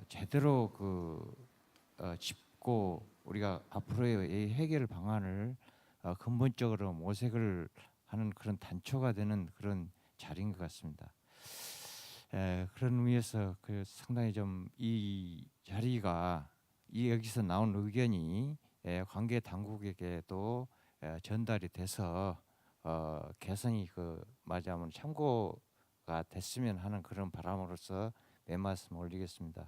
제대로 짚고 우리가 앞으로의 이 해결 방안을 근본적으로 모색을 하는 그런 단초가 되는 그런 자리인 것 같습니다. 그런 의미에서 상당히 좀 이 자리가 여기서 나온 의견이 관계 당국에게도 전달이 돼서 개선이 맞이하면 참고가 됐으면 하는 그런 바람으로서 내 말씀 올리겠습니다.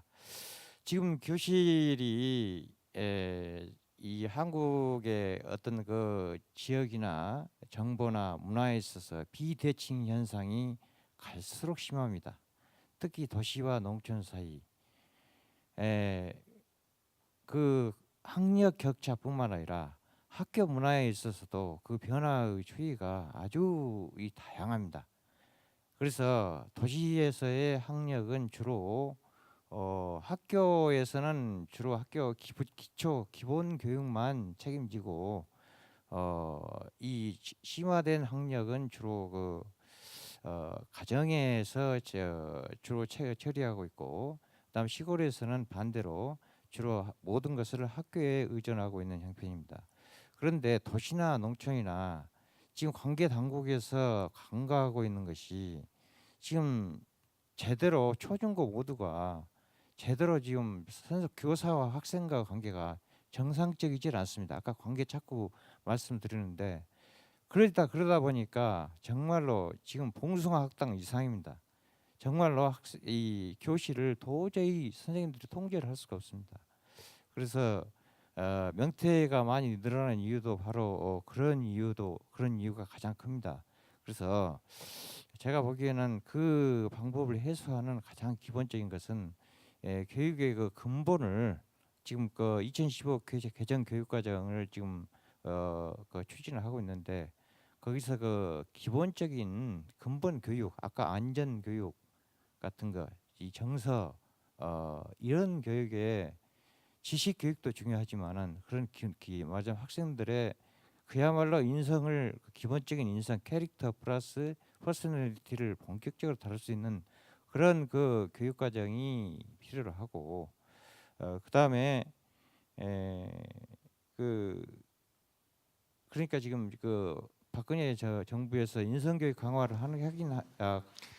지금 교실이 이 한국의 어떤 그 지역이나 정보나 문화에 있어서 비대칭 현상이 갈수록 심합니다. 특히 도시와 농촌 사이 그 학력 격차뿐만 아니라 학교 문화에 있어서도 그 변화의 추이가 아주 다양합니다. 그래서 도시에서의 학력은 주로 학교에서는 주로 학교 기초 기본 교육만 책임지고 이 심화된 학력은 주로 가정에서 주로 처리하고 있고, 그다음 시골에서는 반대로 주로 모든 것을 학교에 의존하고 있는 형편입니다. 그런데 도시나 농촌이나 지금 관계 당국에서 간과하고 있는 것이 지금 제대로 초중고 모두가 제대로 지금 교사와 학생과 관계가 정상적이질 않습니다. 아까 관계 자꾸 말씀드리는데 그러다 보니까 정말로 지금 봉숭아 학당 이상입니다. 정말로 이 교실을 도저히 선생님들이 통제를 할 수가 없습니다. 그래서 명퇴가 많이 늘어나는 이유도 바로 그런 이유가 가장 큽니다. 그래서 제가 보기에는 그 방법을 해소하는 가장 기본적인 것은 교육의 그 근본을 지금 2015 개정 교육과정을 지금 추진을 하고 있는데, 거기서 그 기본적인 근본 교육, 아까 안전 교육 같은 거, 이 정서 이런 교육에 지식 교육도 중요하지만은 그런 맞아 학생들의 그야말로 인성을 기본적인 인성 캐릭터 플러스 퍼스널리티를 본격적으로 다룰 수 있는 그런 그 교육 과정이 필요로 하고, 그다음에 그러니까 지금 박근혜 정부에서 인성교육 강화를 하긴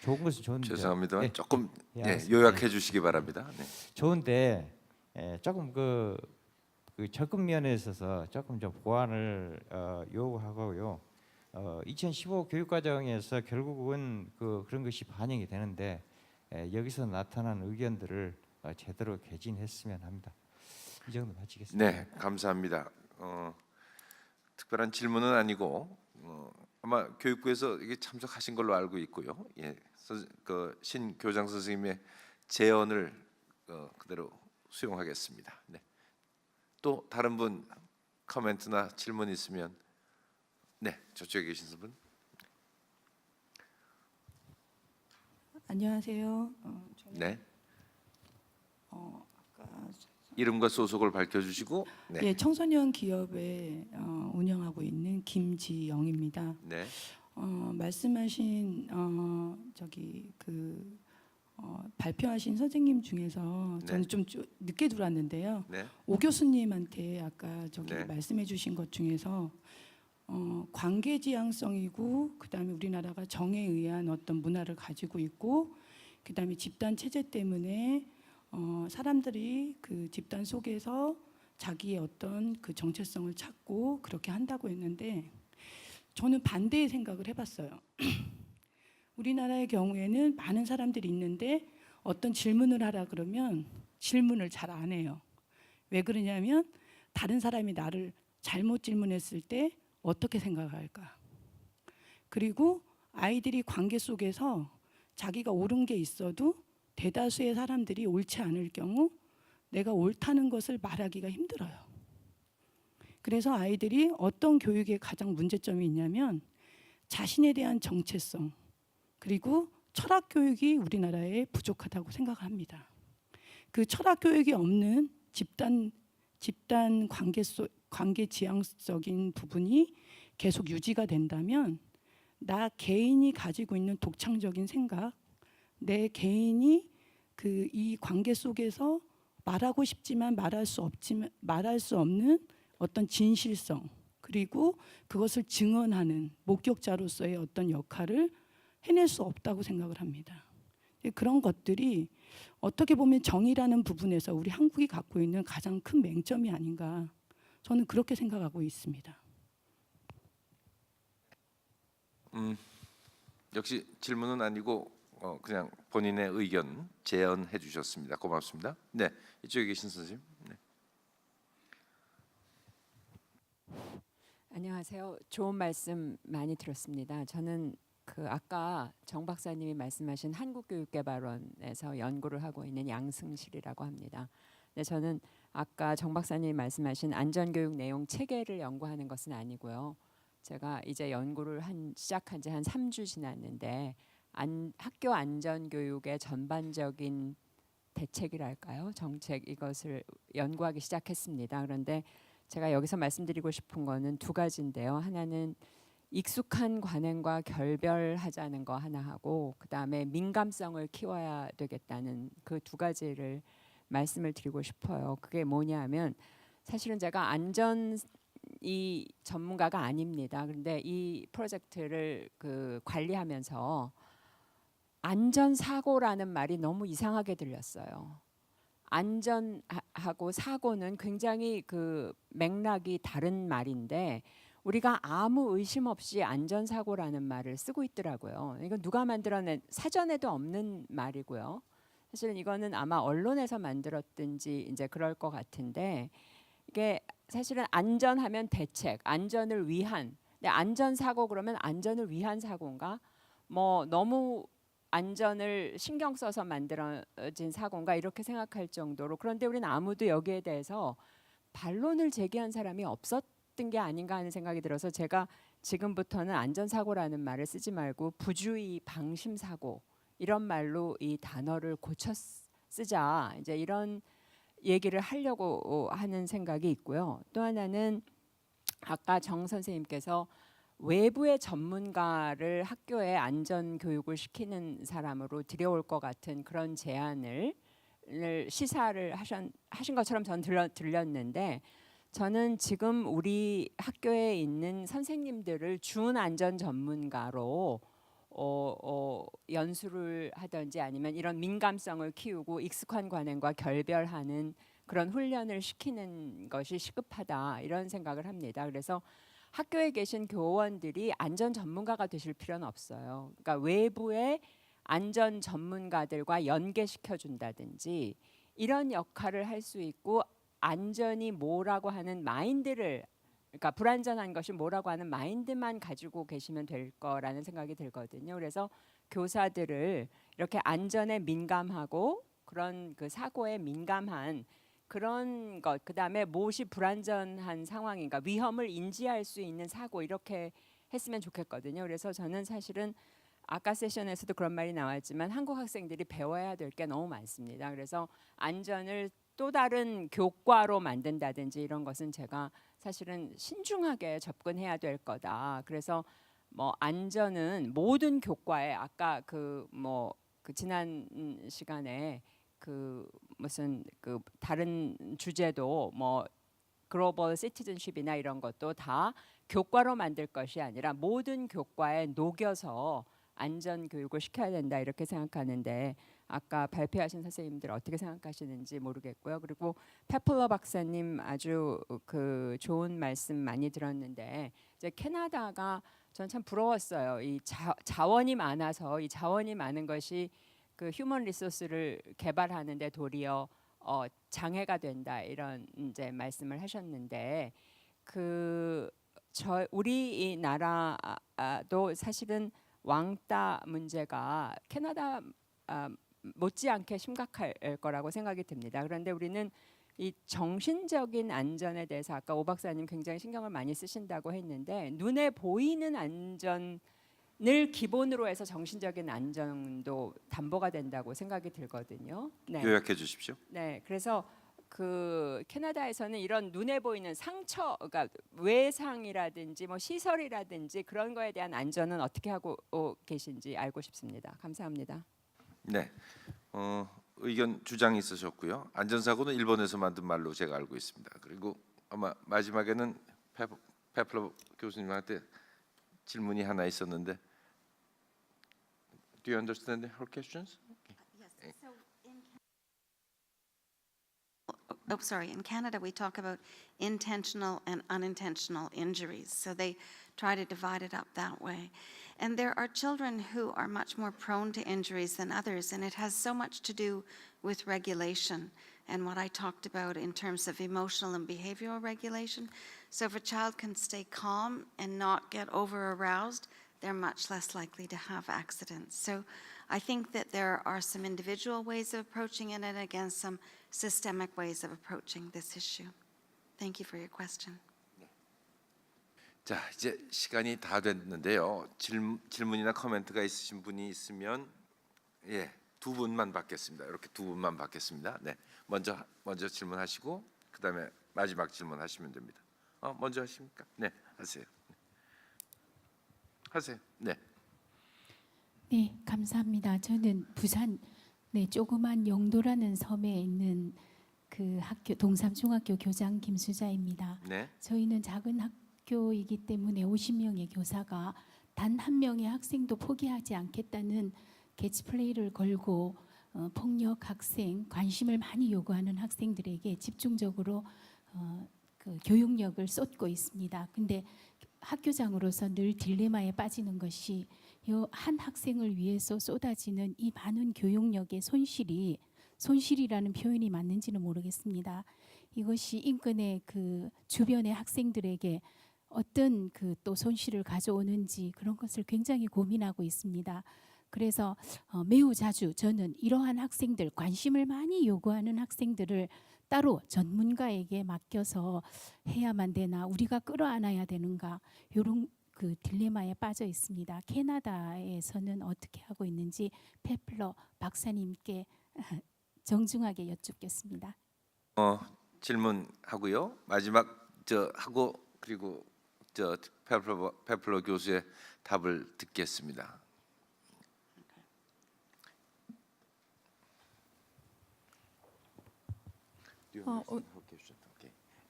좋은 것은 좋은데, 죄송합니다. 조금 알겠습니다. 요약해 주시기 바랍니다. 네. 좋은데 조금 그 접근 면에 있어서 조금 좀 보완을 요구하고요. 2015 교육과정에서 결국은 그런 것이 반영이 되는데 여기서 나타난 의견들을 제대로 개진했으면 합니다. 이 정도 마치겠습니다. 네, 감사합니다. 특별한 질문은 아니고 아마 교육부에서 이게 참석하신 걸로 알고 있고요. 예, 신 교장 선생님의 제언을 그대로 수용하겠습니다. 네. 또 다른 분 코멘트나 질문 있으면 네, 저쪽에 계신 분. 안녕하세요. 네. 아까 이름과 소속을 밝혀주시고. 네. 예, 청소년 기업에 운영하고 있는 김지영입니다. 네. 말씀하신 발표하신 선생님 중에서 저는 네. 좀 늦게 들어왔는데요. 네. 오 교수님한테 아까 네. 말씀해주신 것 중에서 관계지향성이고 그다음에 우리나라가 정에 의한 어떤 문화를 가지고 있고 그다음에 집단 체제 때문에 사람들이 그 집단 속에서 자기의 어떤 그 정체성을 찾고 그렇게 한다고 했는데 저는 반대의 생각을 해봤어요. 우리나라의 경우에는 많은 사람들이 있는데 어떤 질문을 하라 그러면 질문을 잘 안 해요. 왜 그러냐면 다른 사람이 나를 잘못 질문했을 때 어떻게 생각할까? 그리고 아이들이 관계 속에서 자기가 옳은 게 있어도 대다수의 사람들이 옳지 않을 경우 내가 옳다는 것을 말하기가 힘들어요. 그래서 아이들이 어떤 교육에 가장 문제점이 있냐면 자신에 대한 정체성 그리고 철학 교육이 우리나라에 부족하다고 생각합니다. 그 철학 교육이 없는 집단 관계 지향적인 부분이 계속 유지가 된다면 나 개인이 가지고 있는 독창적인 생각, 내 개인이 이 관계 속에서 말하고 싶지만 말할 수 없는 어떤 진실성 그리고 그것을 증언하는 목격자로서의 어떤 역할을 해낼 수 없다고 생각을 합니다. 그런 것들이 어떻게 보면 정의라는 부분에서 우리 한국이 갖고 있는 가장 큰 맹점이 아닌가 저는 그렇게 생각하고 있습니다. 역시 질문은 아니고 그냥 본인의 의견 제언해 주셨습니다. 고맙습니다. 네, 이쪽에 계신 선생님. 네. 안녕하세요. 좋은 말씀 많이 들었습니다. 저는 아까 정 박사님이 말씀하신 한국교육개발원에서 연구를 하고 있는 양승실이라고 합니다. 근데 저는 아까 정 박사님 말씀하신 안전교육 내용 체계를 연구하는 것은 아니고요. 제가 이제 연구를 시작한 지 한 3주 지났는데 학교 안전교육의 전반적인 대책이랄까요? 정책 이것을 연구하기 시작했습니다. 그런데 제가 여기서 말씀드리고 싶은 거는 두 가지인데요. 하나는 익숙한 관행과 결별하자는 거 하나 하고 그다음에 민감성을 키워야 되겠다는 그 두 가지를 말씀을 드리고 싶어요. 그게 뭐냐면 사실은 제가 안전 이 전문가가 아닙니다. 그런데 이 프로젝트를 관리하면서 안전 사고라는 말이 너무 이상하게 들렸어요. 안전하고 사고는 굉장히 맥락이 다른 말인데 우리가 아무 의심 없이 안전사고라는 말을 쓰고 있더라고요. 이건 누가 만들어낸 사전에도 없는 말이고요. 사실은 이거는 아마 언론에서 만들었든지 이제 그럴 것 같은데 이게 사실은 안전하면 대책, 안전을 위한. 근데 안전사고 그러면 안전을 위한 사고인가? 뭐 너무 안전을 신경 써서 만들어진 사고인가 이렇게 생각할 정도로 그런데 우리는 아무도 여기에 대해서 반론을 제기한 사람이 없었던 게 아닌가 하는 생각이 들어서 제가 지금부터는 안전사고라는 말을 쓰지 말고 부주의 방심사고 이런 말로 이 단어를 고쳐 쓰자 이제 이런 얘기를 하려고 하는 생각이 있고요. 또 하나는 아까 정 선생님께서 외부의 전문가를 학교에 안전 교육을 시키는 사람으로 들여올 것 같은 그런 제안을 시사를 하신 것처럼 전 들렸는데 저는 지금 우리 학교에 있는 선생님들을 준 안전 전문가로 연수를 하든지 아니면 이런 민감성을 키우고 익숙한 관행과 결별하는 그런 훈련을 시키는 것이 시급하다 이런 생각을 합니다. 그래서 학교에 계신 교원들이 안전 전문가가 되실 필요는 없어요. 그러니까 외부의 안전 전문가들과 연계시켜 준다든지 이런 역할을 할 수 있고 안전이 뭐라고 하는 마인드를 그러니까 불안전한 것이 뭐라고 하는 마인드만 가지고 계시면 될 거라는 생각이 들거든요. 그래서 교사들을 이렇게 안전에 민감하고 그런 사고에 민감한 그런 것, 그다음에 무엇이 불안전한 상황인가, 위험을 인지할 수 있는 사고 이렇게 했으면 좋겠거든요. 그래서 저는 사실은 아까 세션에서도 그런 말이 나왔지만 한국 학생들이 배워야 될 게 너무 많습니다. 그래서 안전을 또 다른 교과로 만든다든지 이런 것은 제가 사실은 신중하게 접근해야 될 거다. 그래서 뭐 안전은 모든 교과에 아까 지난 시간에 무슨 다른 주제도 뭐 글로벌 시티즌십이나 이런 것도 다 교과로 만들 것이 아니라 모든 교과에 녹여서 안전 교육을 시켜야 된다 이렇게 생각하는데 아까 발표하신 선생님들 어떻게 생각하시는지 모르겠고요. 그리고 페플러 박사님 아주 좋은 말씀 많이 들었는데 이제 캐나다가 전 참 부러웠어요. 이 자원이 많아서 이 자원이 많은 것이 휴먼 리소스를 개발하는데 도리어 장애가 된다 이런 이제 말씀을 하셨는데 우리 이 나라도 사실은 왕따 문제가 캐나다 못지않게 심각할 거라고 생각이 듭니다. 그런데 우리는 이 정신적인 안전에 대해서 아까 오 박사님 굉장히 신경을 많이 쓰신다고 했는데 눈에 보이는 안전을 기본으로 해서 정신적인 안전도 담보가 된다고 생각이 들거든요. 네. 요약해 주십시오. 네, 그래서 캐나다에서는 이런 눈에 보이는 상처, 그러니까 외상이라든지 뭐 시설이라든지 그런 거에 대한 안전은 어떻게 하고 계신지 알고 싶습니다. 감사합니다. 네, 의견 주장이 있으셨고요. 안전사고는 일본에서 만든 말로 제가 알고 있습니다. 그리고 아마 마지막에는 페플러 교수님한테 질문이 하나 있었는데, Do you understand her questions? Yes. In Canada, we talk about intentional and unintentional injuries. So they try to divide it up that way. And there are children who are much more prone to injuries than others, and it has so much to do with regulation and what I talked about in terms of emotional and behavioral regulation. So if a child can stay calm and not get over-aroused, they're much less likely to have accidents. So I think that there are some individual ways of approaching it and again some systemic ways of approaching this issue. Thank you for your question. 자, 이제 시간이 다 됐는데요. 질문이나 코멘트가 있으신 분이 있으면 두 분만 받겠습니다. 이렇게 두 분만 받겠습니다. 네, 먼저 질문하시고 그다음에 마지막 질문하시면 됩니다. 먼저 하십니까? 네, 하세요. 하세요. 네. 네, 감사합니다. 저는 부산 조그만 영도라는 섬에 있는 그 학교 동삼중학교 교장 김수자입니다. 네. 저희는 작은 학교이기 때문에 50명의 교사가 단 한 명의 학생도 포기하지 않겠다는 캐치플레이를 걸고 폭력 학생, 관심을 많이 요구하는 학생들에게 집중적으로 그 교육력을 쏟고 있습니다. 근데 학교장으로서 늘 딜레마에 빠지는 것이 이 한 학생을 위해서 쏟아지는 이 많은 교육력의 손실이라는 표현이 맞는지는 모르겠습니다. 이것이 인근의 그 주변의 학생들에게 어떤 그 또 손실을 가져오는지 그런 것을 굉장히 고민하고 있습니다. 그래서 매우 자주 저는 이러한 학생들, 관심을 많이 요구하는 학생들을 따로 전문가에게 맡겨서 해야만 되나, 우리가 끌어안아야 되는가, 이런 그 딜레마에 빠져 있습니다. 캐나다에서는 어떻게 하고 있는지 페플러 박사님께 정중하게 여쭙겠습니다. 질문하고요. 마지막 하고 그리고 페플러 교수의 답을 듣겠습니다.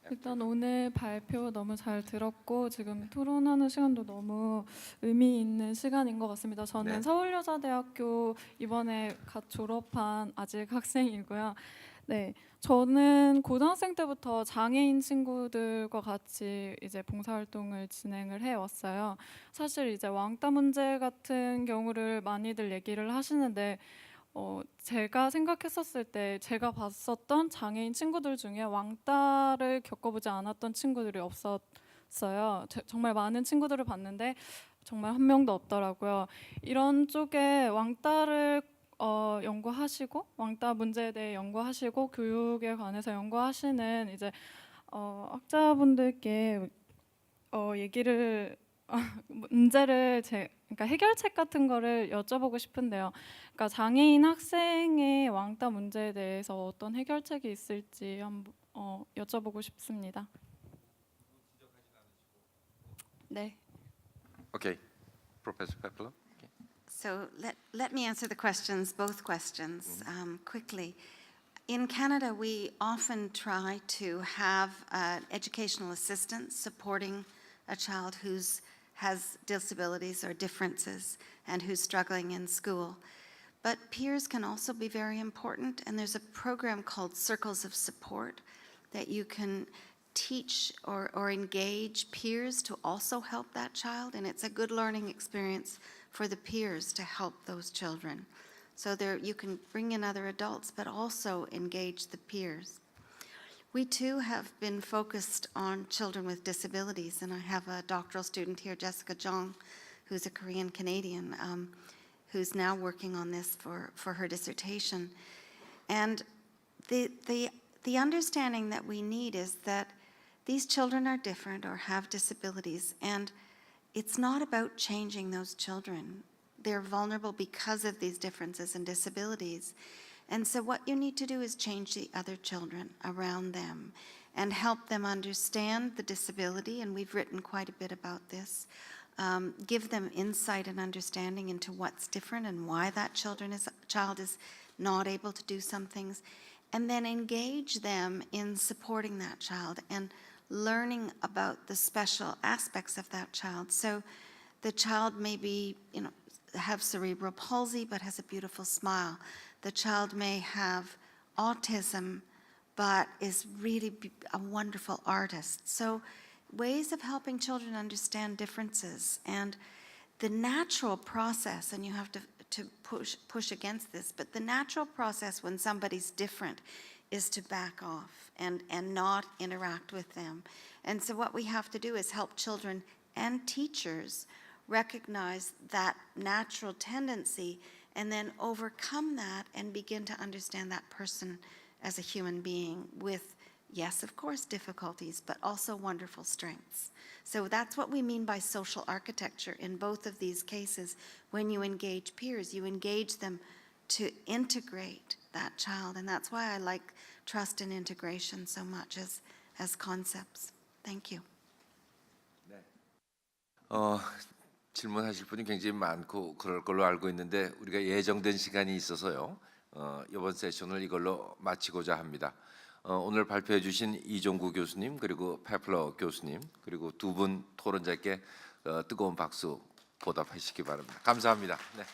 일단 오늘 발표 너무 잘 들었고 지금 토론하는 시간도 너무 의미 있는 시간인 것 같습니다. 저는 네. 서울여자대학교 이번에 갓 졸업한 아직 학생이고요. 네, 저는 고등학생 때부터 장애인 친구들과 같이 이제 봉사활동을 진행을 해왔어요. 사실 이제 왕따 문제 같은 경우를 많이들 얘기를 하시는데 제가 생각했었을 때 제가 봤었던 장애인 친구들 중에 왕따를 겪어보지 않았던 친구들이 없었어요. 정말 많은 친구들을 봤는데 정말 한 명도 없더라고요. 이런 쪽에 왕따를 연구하시고 왕따 문제에 대해 연구하시고 교육에 관해서 연구하시는 이제 학자분들께 얘기를 문제를 그러니까 해결책 같은 거를 여쭤보고 싶은데요. 그러니까 장애인 학생의 왕따 문제에 대해서 어떤 해결책이 있을지 한번 여쭤보고 싶습니다. 네. Okay, Professor Pepler. So let me answer the questions, both questions, quickly. In Canada, we often try to have educational assistance supporting a child who has disabilities or differences and who's struggling in school. But peers can also be very important, and there's a program called Circles of Support that you can teach or engage peers to also help that child, and it's a good learning experience for the peers to help those children. So there you can bring in other adults, but also engage the peers. We too have been focused on children with disabilities, and I have a doctoral student here, Jessica Jong, who's a Korean Canadian, who's now working on this for her dissertation. And the understanding that we need is that these children are different or have disabilities, and it's not about changing those children. They're vulnerable because of these differences and disabilities. And so what you need to do is change the other children around them and help them understand the disability, and we've written quite a bit about this. Give them insight and understanding into what's different and why that child is not able to do some things, and then engage them in supporting that child and learning about the special aspects of that child. So the child may be, have cerebral palsy but has a beautiful smile. The child may have autism but is really a wonderful artist. So ways of helping children understand differences and the natural process, and you have to push against this, but the natural process when somebody's different is to back off and not interact with them. And so what we have to do is help children and teachers recognize that natural tendency and then overcome that and begin to understand that person as a human being with, yes, of course, difficulties, but also wonderful strengths. So that's what we mean by social architecture in both of these cases. When you engage peers, you engage them to integrate that child, and that's why I like trust and integration so much as concepts. Thank you. 질문하실 분이 굉장히 많고 그럴 걸로 알고 있는데 우리가 예정된 시간이 있어서요. 이번 세션을 이걸로 마치고자 합니다. 오늘 발표해 주신 이종구 교수님 그리고 페플러 교수님 그리고 두 분 토론자께 뜨거운 박수 보답하시기 바랍니다. 감사합니다. 네.